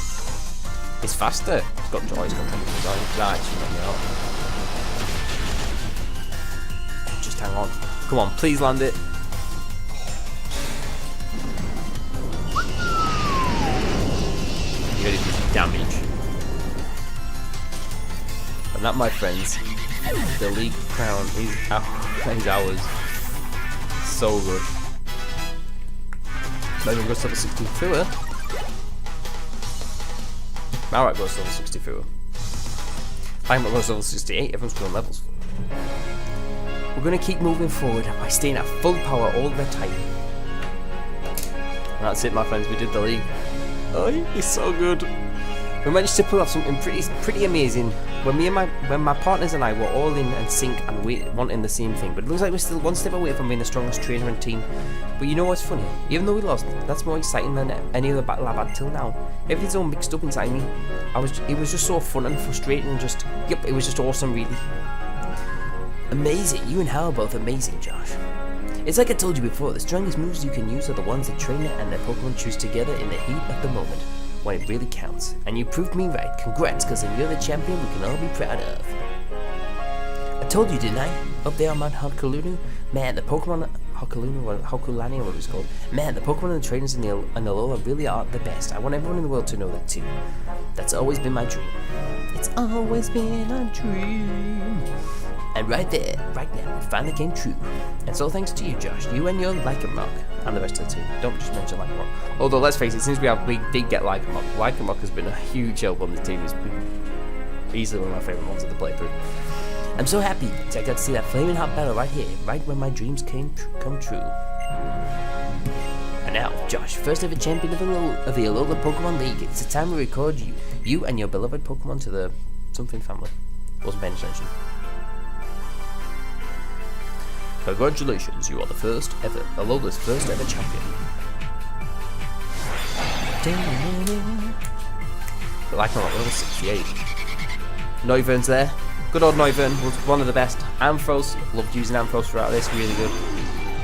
A: It's faster. It's got Joy's got that actually not me out. Just hang on. Come on, please land it. You ready to do damage? And that, my friends, the league crown is ours. So good. Maybe we'll go to level 60 through her. Alright, goes to level 60 through her. I'm going to go to level 68, everyone's going levels. We're going to keep moving forward by staying at full power all the time. And that's it, my friends, we did the league. Oh, it's so good. We managed to pull off something pretty amazing when my partners and I were all in sync and wanting the same thing. But it looks like we're still one step away from being the strongest trainer and team. But you know what's funny? Even though we lost, that's more exciting than any other battle I've had till now. Everything's all mixed up inside me. It was just so fun and frustrating and just, yep, it was just awesome, really. Amazing. You and Hal are both amazing, Josh. It's like I told you before, the strongest moves you can use are the ones the trainer and their Pokemon choose together in the heat of the moment, when it really counts. And you proved me right. Congrats, because then you're the champion we can all be proud of. I told you, didn't I? Up there on Mount Hokulunu? Man, the Pokemon... Hokulunu, or Hokulani, or what it's called. Man, the Pokemon and the trainers in the Alola really are the best. I want everyone in the world to know that too. That's always been my dream. It's always been a dream. And right there, right now, it finally came true. And so thanks to you, Josh, you and your Lycanroc, and the rest of the team. Don't just mention Lycanroc. Although, let's face it, since we did get Lycanroc, Lycanroc has been a huge help on the team. It's been easily one of my favourite ones of the playthrough. I'm so happy that I got to see that flaming hot battle right here, right when my dreams come true. And now, Josh, first ever champion of the Alola Pokemon League. It's the time we record you and your beloved Pokemon to the something family. Wasn't paying attention. Congratulations, you are the first ever, Alola's first ever champion. Like I'm at level 68. Noivern's there. Good old Noivern was one of the best. Ampharos, loved using Ampharos throughout this, really good.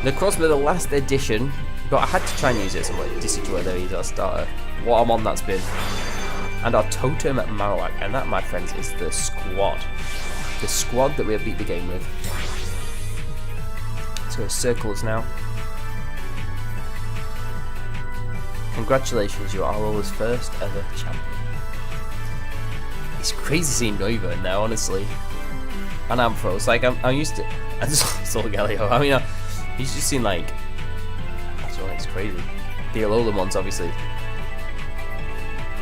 A: Necrozma, the last edition, but I had to try and use it somewhere. Decidueye, there he's our starter. What a mon that's been. And our totem at Marowak, and that, my friends, is the squad. The squad that we have beat the game with. Let's go circles now. Congratulations, you are Alola's first ever champion. It's crazy seeing Noivern now, honestly. And Ampharos, like I'm used to, and Solgaleo. I mean, he's just seen like, that's right, it's crazy. The Alola ones, obviously.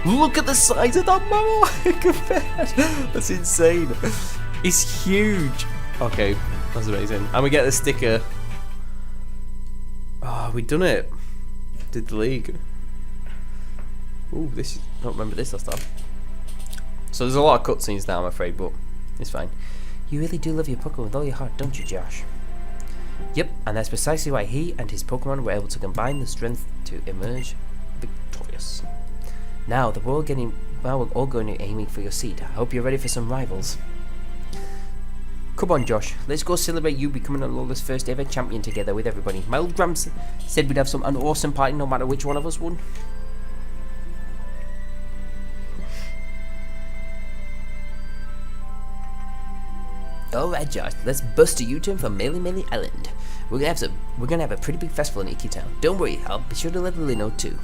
A: Look at the size of that Marowak! That's insane. It's huge. Okay, that's amazing. And we get the sticker. Oh, we done it. Did the league. Ooh, this is, I don't remember this last time. So there's a lot of cutscenes now, I'm afraid, but it's fine. You really do love your Pokemon with all your heart, don't you, Josh? Yep, and that's precisely why he and his Pokemon were able to combine the strength to emerge victorious. Now we're all going to aiming for your seat. I hope you're ready for some rivals. Come on, Josh. Let's go celebrate you becoming Alola's first ever champion together with everybody. My old Gramps said we'd have an awesome party no matter which one of us won. Alright, Josh, let's bust a U-turn from Melee Island. We're gonna have a pretty big festival in Icky Town. Don't worry, I'll be sure to let Lily know too.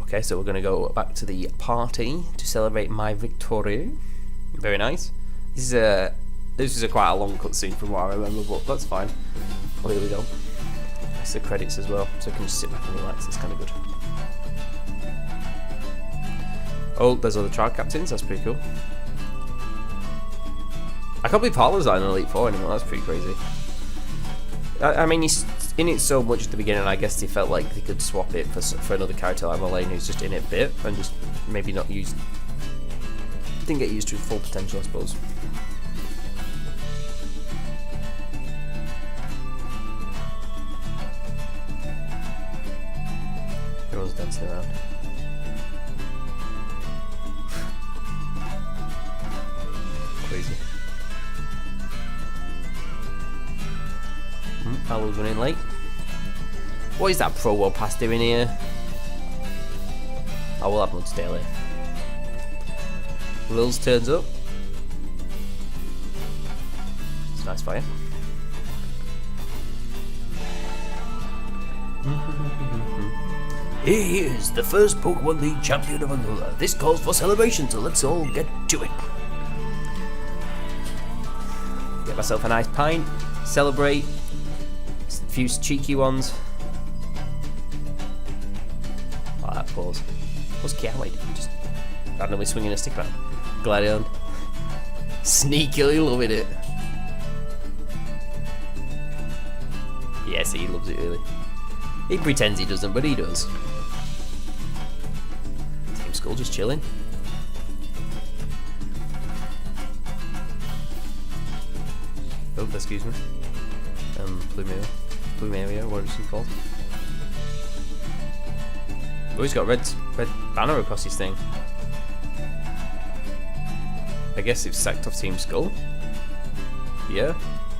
A: Okay, so we're gonna go back to the party to celebrate my victory. Very nice. This is a quite a long cutscene from what I remember, but that's fine. Oh, here we go. That's the credits as well, so I can just sit back and relax. It's kind of good. Oh, there's other trial captains. That's pretty cool. I can't believe Harlow's not in Elite Four anymore. That's pretty crazy. I mean, he's in it so much at the beginning. I guess they felt like they could swap it for another character like Mullane, who's just in it a bit and just maybe not used. Didn't get used to his full potential, I suppose. Everyone's dancing around. Crazy. Alo's running late. What is that Pro World Pass doing here? I will have one stay late. Lils turns up. It's a nice fire. Here he is, the first Pokemon League champion of Alola. This calls for celebration, so let's all get to it. Get myself a nice pint, celebrate. A few cheeky ones. Oh, that pause. What's Kiawe doing? Just randomly swinging a stick around. Gladion. Sneakily loving it. Yes, he loves it really. He pretends he doesn't, but he does. Team Skull just chilling. Oh, excuse me. Plumeria, what is he called? Oh, he's got a red banner across his thing. I guess it's sacked off Team Skull. Yeah,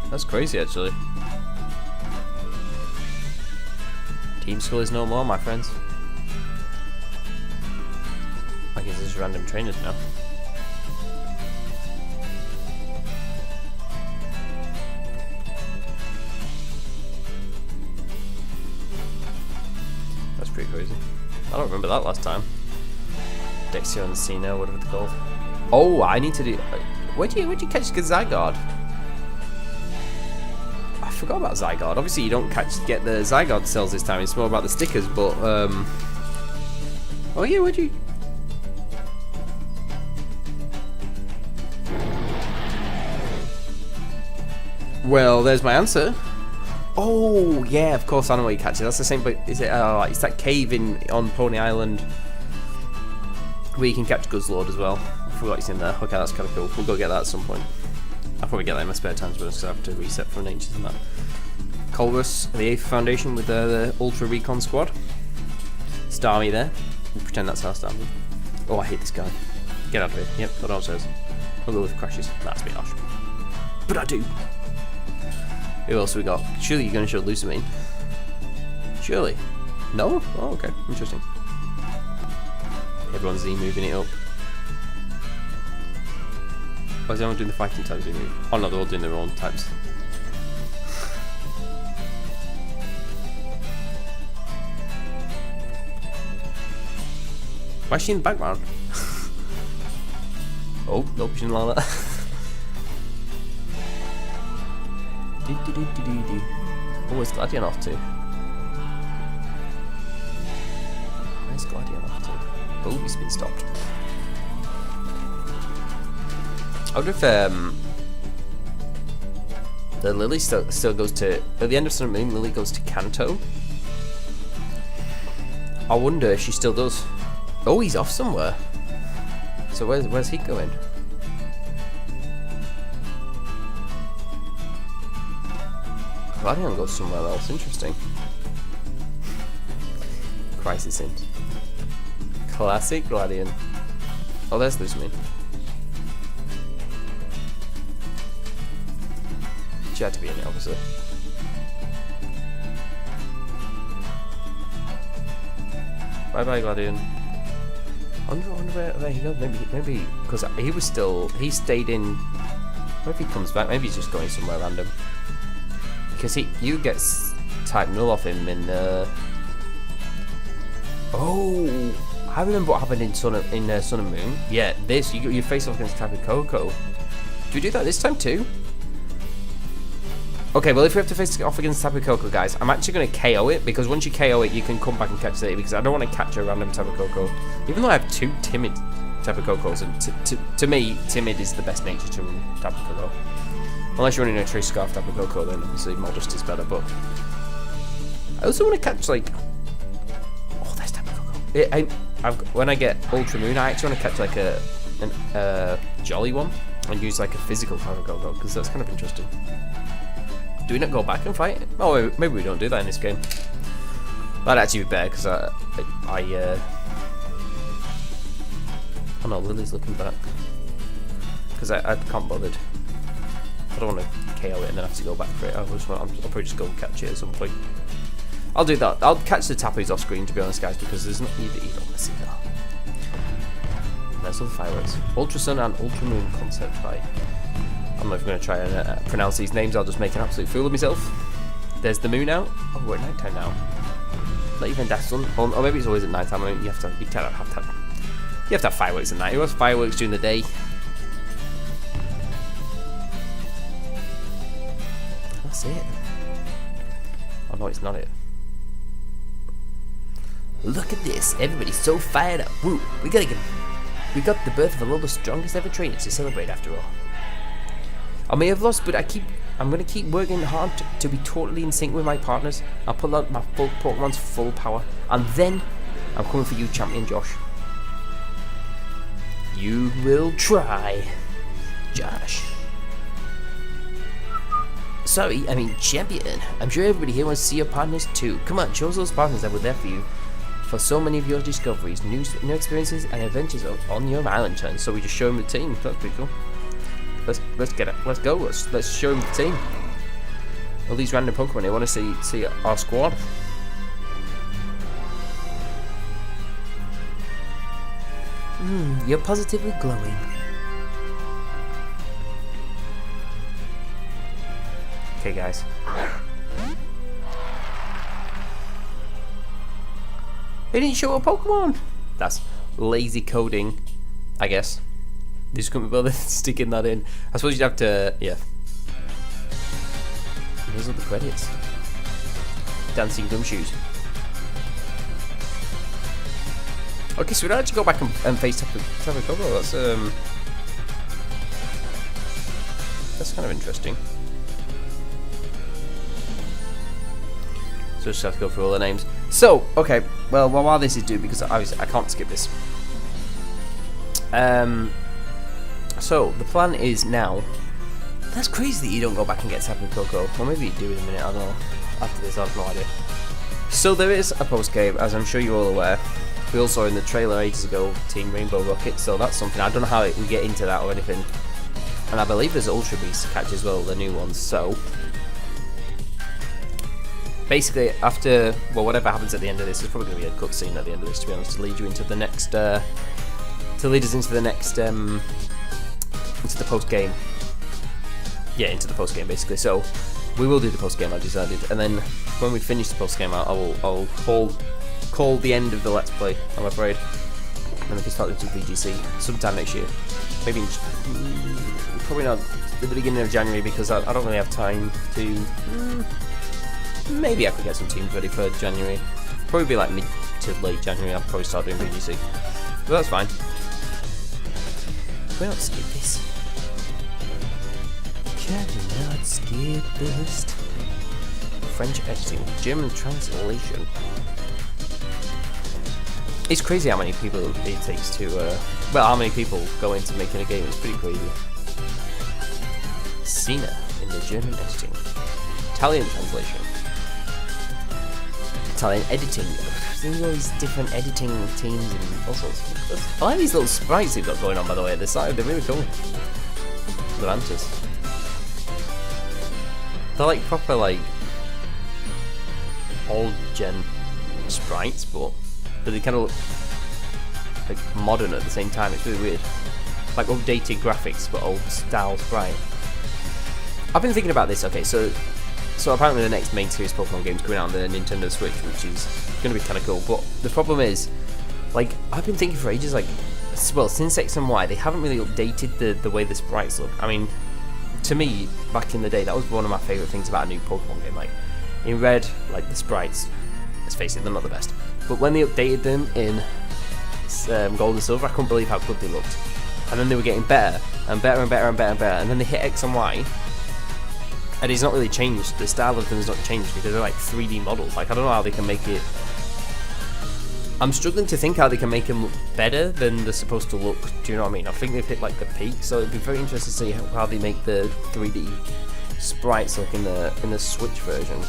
A: that's crazy actually. Team Skull is no more, my friends. I guess there's random trainers now. That's pretty crazy. I don't remember that last time. Dexio and Cena, whatever they're called. Oh, I need to do. Where'd you catch the Zygarde? I forgot about Zygarde. Obviously, you don't get the Zygarde cells this time. It's more about the stickers. But oh yeah, where'd you? Well, there's my answer. Oh yeah, of course I know where you catch it. That's the same. But is it? It's that cave on Pony Island where you can catch Guzzlord as well. I forgot it's in there. Okay, that's kind of cool. We'll go get that at some point. I'll probably get that in my spare time because I have to reset from natures and that. Culverus, the 8th Foundation with the Ultra Recon Squad. Starmie there. We'll pretend that's our Starmie. Oh, I hate this guy. Get out of here. Yep, that all says. I'll go with crashes. That's a bit harsh. But I do. Who else we got? Surely you're going to show Lucamine. Surely. No? Oh, okay. Interesting. Everyone's moving it up. Why is everyone doing the fighting types they move? Oh no, they're all doing their own types. Why is she in the background? Oh, nope, she didn't allow that. Oh, it's Gladion off too. Where's Gladion off to? Oh, he's been stopped. I wonder if the Lily still goes to, at the end of Sun and Moon, Lily goes to Kanto. I wonder if she still does. Oh, he's off somewhere. So where's he going? Gladion goes somewhere else. Interesting. Crisis Hint. Classic Gladion. Oh, there's Luzmin. She had to be in it, obviously. Bye bye, Gladion. I wonder where he goes. Maybe because he stayed in. Maybe he comes back. Maybe he's just going somewhere random. Because you get type null off him in. Oh, I remember what happened in Sun and Moon. Yeah, this you face off against Tapu Koko. Do we do that this time too? Okay, well if we have to face off against Tapu Koko, guys, I'm actually going to KO it, because once you KO it, you can come back and catch it, because I don't want to catch a random Tapu Koko. Even though I have 2 timid Tapu Kokos, and to me, timid is the best nature to run Tapu Koko. Unless you're running a Tree Scarf Tapu Koko, then obviously Modest is better, but I also want to catch, like... Oh, there's Tapu Koko. When I get Ultra Moon, I actually want to catch, like, a Jolly one, and use, like, a physical Tapu Koko, because that's kind of interesting. Do we not go back and fight? Oh, maybe we don't do that in this game. That'd actually be better, because oh no, Lily's looking back. Because I can't bothered. I don't want to KO it and then have to go back for it. I'll probably just go and catch it at some point. I'll do that. I'll catch the Tapus off screen, to be honest, guys, because there's not you don't want to see that. There's all the fireworks. Ultra Sun and Ultra Moon concept by... I'm not even going to try and pronounce these names. I'll just make an absolute fool of myself. There's the moon out. Oh, we're at night time now. Not even that sun. Or maybe it's always at night time. I mean, you have to have fireworks at night. Who has fireworks during the day? That's it. Oh no, it's not it. Look at this. Everybody's so fired up. Woo! We got the birth of Alola's strongest ever trainer to celebrate after all. I may have lost, but I'm going to keep working hard to be totally in sync with my partners. I'll put out my full Pokemon's full power, and then I'm coming for you, Champion Josh. You will try, Josh. Sorry, I mean Champion. I'm sure everybody here wants to see your partners too. Come on, show us those partners that were there for you for so many of your discoveries, new experiences, and adventures on your island turn. So we just show them the team. That's pretty cool. Let's get it. Let's go. Let's show him the team. All these random Pokemon. They want to see our squad. You're positively glowing. Okay, guys. They didn't show a Pokemon. That's lazy coding, I guess. They just couldn't be bothered sticking that in. I suppose you'd have to, yeah. Those are the credits. Dancing Gumshoes. Okay, so we don't actually go back and face Tapu Koko. That's kind of interesting. So just have to go through all the names. So, okay, well while this is due, because obviously I can't skip this. So, the plan is now... That's crazy that you don't go back and get Tapu Koko. Or maybe you do in a minute, I don't know. After this, I have no idea. So, there is a post-game, as I'm sure you're all aware. We also saw in the trailer ages ago, Team Rainbow Rocket, so that's something. I don't know how we get into that or anything. And I believe there's Ultra Beast to catch as well, the new ones, so... Basically, after... Well, whatever happens at the end of this, there's probably going to be a cutscene at the end of this, to be honest, to lead you into the next... to lead us into the next... into the post game. Yeah, into the post game basically. So we will do the post game, I decided, and then when we finish the post game, I'll call the end of the Let's Play. I'm afraid, and then we can start into VGC sometime next year. Maybe probably not at the beginning of January, because I don't really have time to. Maybe I could get some teams ready for January. Probably be like mid to late January. I'll probably start doing VGC, but that's fine. We'll not skip this. Can we not skip this? French editing, German translation. It's crazy how many people it takes to, well, how many people go into making a game. It's pretty crazy. Cena in the German editing. Italian translation. Italian editing. There's all these different editing teams and all sorts of things. I like these little sprites they've got going on, by the way, at the side. They're really cool. The Mantis. They're like proper, like, old gen sprites, but they kind of look like modern at the same time. It's really weird. Like updated graphics, but old style sprite. I've been thinking about this. Okay, so apparently the next main series Pokemon game's coming out on the Nintendo Switch, which is going to be kind of cool. But the problem is, like, I've been thinking for ages, like, well, since X and Y, they haven't really updated the way the sprites look. I mean, to me, back in the day, that was one of my favourite things about a new Pokemon game. Like, in Red, like, the sprites, let's face it, they're not the best. But when they updated them in Gold and Silver, I couldn't believe how good they looked. And then they were getting better, and better, and better, and better, and better. And then they hit X and Y, and it's not really changed. The style of them has not changed because they're like 3D models. Like, I don't know how they can make it. I'm struggling to think how they can make them look better than they're supposed to look. Do you know what I mean? I think they've hit like the peak, so it'd be very interesting to see how they make the 3D sprites look in the Switch version.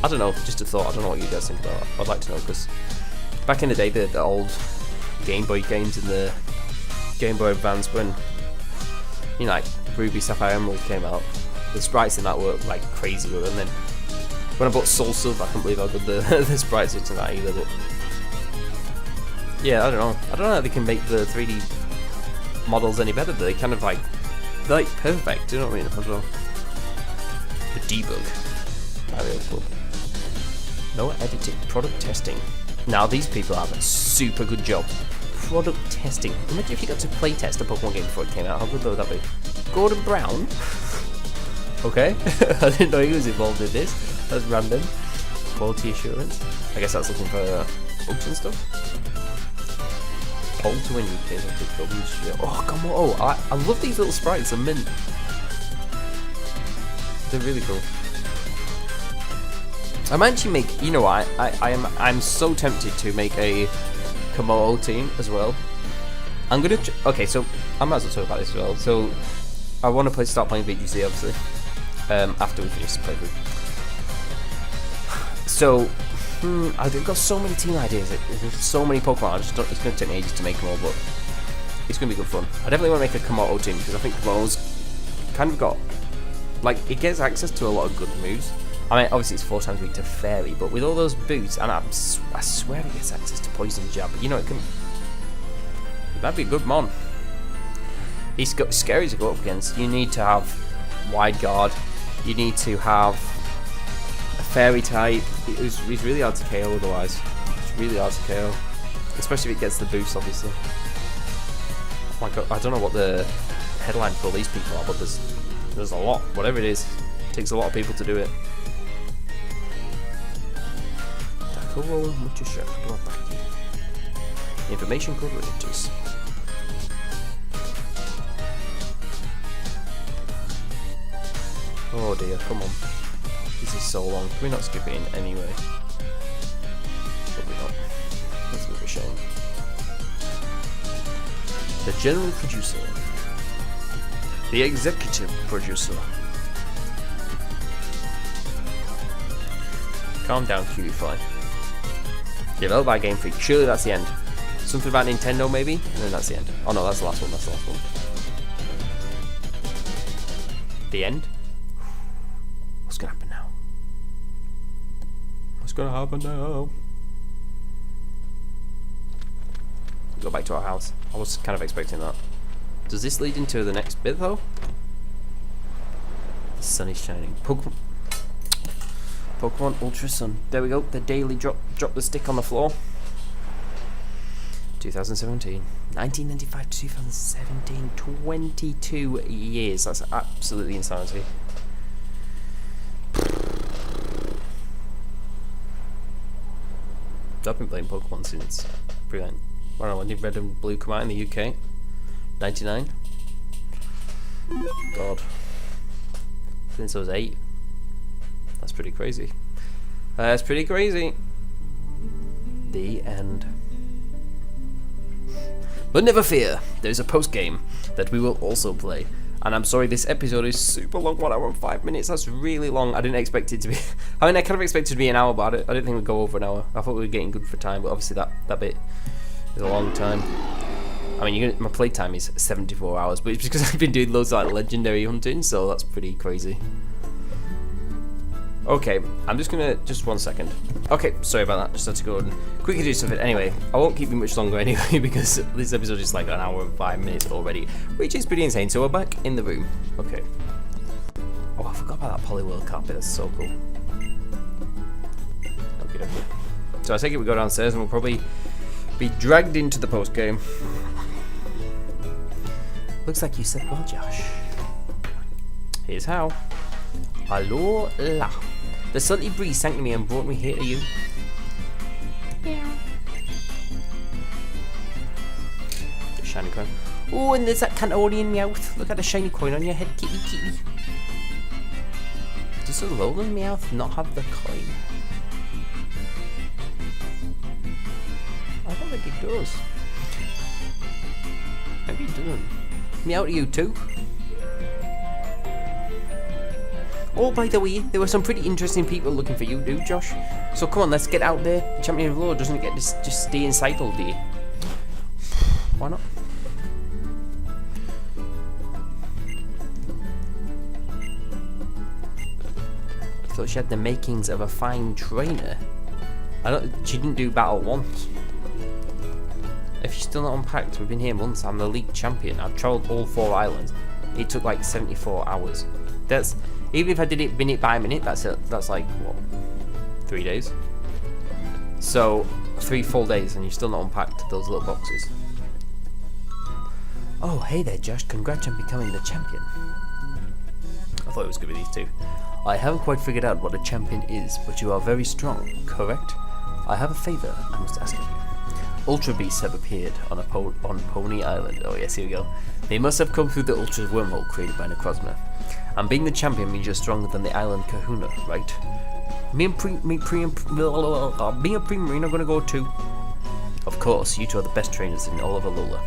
A: I don't know, just a thought. I don't know what you guys think about it. I'd like to know, because back in the day, the old Game Boy games and the Game Boy Advance, when, you know, like Ruby, Sapphire, Emerald came out, the sprites in that were like crazy good. And then when I bought Soul Silver, I couldn't believe how good the sprites looked in that either. But yeah, I don't know how they can make the 3D models any better. They're kind of like, they're like perfect. Do you know what I mean? I don't know. The debug. Mario Club. No editing. Product testing. Now these people have a super good job. Product testing. Imagine if you got to play test a Pokemon game before it came out. How good would that be? Gordon Brown. Okay. I didn't know he was involved in this. That's random. Quality assurance. I guess that's looking for bugs and stuff. Poll to win UK. Oh, come on. Oh, I love these little sprites. They're mint. They're really cool. I might actually make, you know what, I'm so tempted to make a Komodo team as well. I'm gonna, okay, so I might as well talk about this as well. So I want to start playing VGC obviously, after we finish the playthrough. So, I've got so many team ideas, there's so many Pokemon, it's going to take me ages to make them all, but it's going to be good fun. I definitely want to make a Komodo team, because I think Komodo's kind of got, like, it gets access to a lot of good moves. I mean, obviously it's 4 times weak to Fairy, but with all those boots, and I swear it gets access to Poison Jab, but you know, it might be a good mon. He's got scary to go up against. You need to have Wide Guard, you need to have a Fairy type. He's really hard to KO otherwise. It's really hard to KO, especially if it gets the boost, obviously. Oh my god, I don't know what the headline for these people are, but there's a lot. Whatever it is, it takes a lot of people to do it. Information coordinators. Oh dear, come on. This is so long. Can we not skip it in anyway? Probably not. That's a bit of a shame. The general producer. The executive producer. Calm down, cutie fly. Developed by GameFreak. Surely that's the end. Something about Nintendo, maybe? And then that's the end. Oh no, that's the last one. That's the last one. The end? What's gonna happen now? What's gonna happen now? Go back to our house. I was kind of expecting that. Does this lead into the next bit though? The sun is shining. Pokemon Ultra Sun. There we go. The daily drop the stick on the floor. 2017. 1995 to 2017. 22 years. That's absolutely insanity. I've been playing Pokemon since brilliant. I don't know, when did Red and Blue come out in the UK? 99? God. Since I was 8. That's pretty crazy. That's pretty crazy. The end. But never fear, there's a post-game that we will also play. And I'm sorry, this episode is super long, 1 hour and 5 minutes. That's really long. I didn't expect it to be. I mean, I kind of expected it to be an hour, but I didn't think we'd go over an hour. I thought we were getting good for time, but obviously that bit is a long time. I mean, my playtime is 74 hours, but it's because I've been doing loads of like legendary hunting, so that's pretty crazy. Okay, I'm just gonna, just 1 second. Okay, sorry about that, just had to go and quickly do something. Anyway, I won't keep you much longer anyway, because this episode is like 1 hour and 5 minutes already, which is pretty insane. So we're back in the room. Okay. Oh, I forgot about that Polyworld carpet, that's so cool. Okay. So I take it we go downstairs and we'll probably be dragged into the post game. Looks like you said well, Josh. Here's how. Alola. The salty breeze sank to me and brought me here to you. Yeah. The shiny coin. Oh, and there's that Cantonian Meowth. Look at the shiny coin on your head, kitty kitty. Does Alola Meowth not have the coin? I don't think it does. Maybe it doesn't. Meow to you too. Oh, by the way, there were some pretty interesting people looking for you, dude, Josh. So come on, let's get out there. Champion of Alola doesn't get to just stay inside all day. Why not? I thought she had the makings of a fine trainer. She didn't do battle once. If she's still not unpacked, we've been here months. I'm the league champion. I've travelled all 4 islands. It took like 74 hours. That's, even if I did it minute by minute, that's like what, 3 days? So 3 full days and you've still not unpacked those little boxes. Oh, hey there, Josh. Congrats on becoming the champion. I thought it was going to be these two. I haven't quite figured out what a champion is, but you are very strong, correct? I have a favour I must ask of you. Ultra Beasts have appeared on Pony Island. Oh yes, here we go. They must have come through the Ultra wormhole created by Necrozma. And being the champion means you're stronger than the island kahuna, right? Me and Primarine are gonna go too. Of course, you two are the best trainers in all of Alola.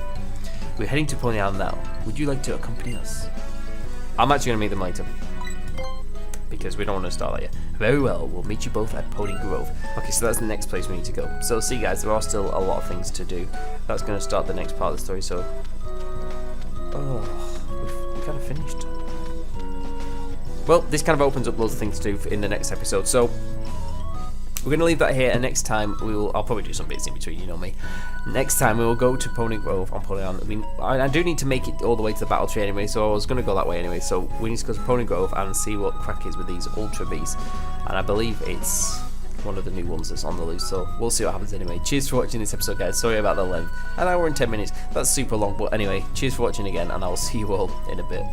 A: We're heading to Pony Island now. Would you like to accompany us? I'm actually gonna meet them later, because we don't want to start that yet. Very well, we'll meet you both at Pony Grove. Okay, so that's the next place we need to go. So see guys, there are still a lot of things to do. That's going to start the next part of the story, so... Oh, we kind of finished. Well, this kind of opens up loads of things to do in the next episode, so... We're going to leave that here, and next time I'll probably do some bits in between, you know me. Next time we will go to Pony Grove on Pony Island. I mean, I do need to make it all the way to the battle tree anyway, so I was going to go that way anyway. So we need to go to Pony Grove and see what crack is with these Ultra Beasts. And I believe it's one of the new ones that's on the loose, so we'll see what happens anyway. Cheers for watching this episode, guys. Sorry about the length. 1 hour and 10 minutes. That's super long, but anyway, cheers for watching again, and I will see you all in a bit.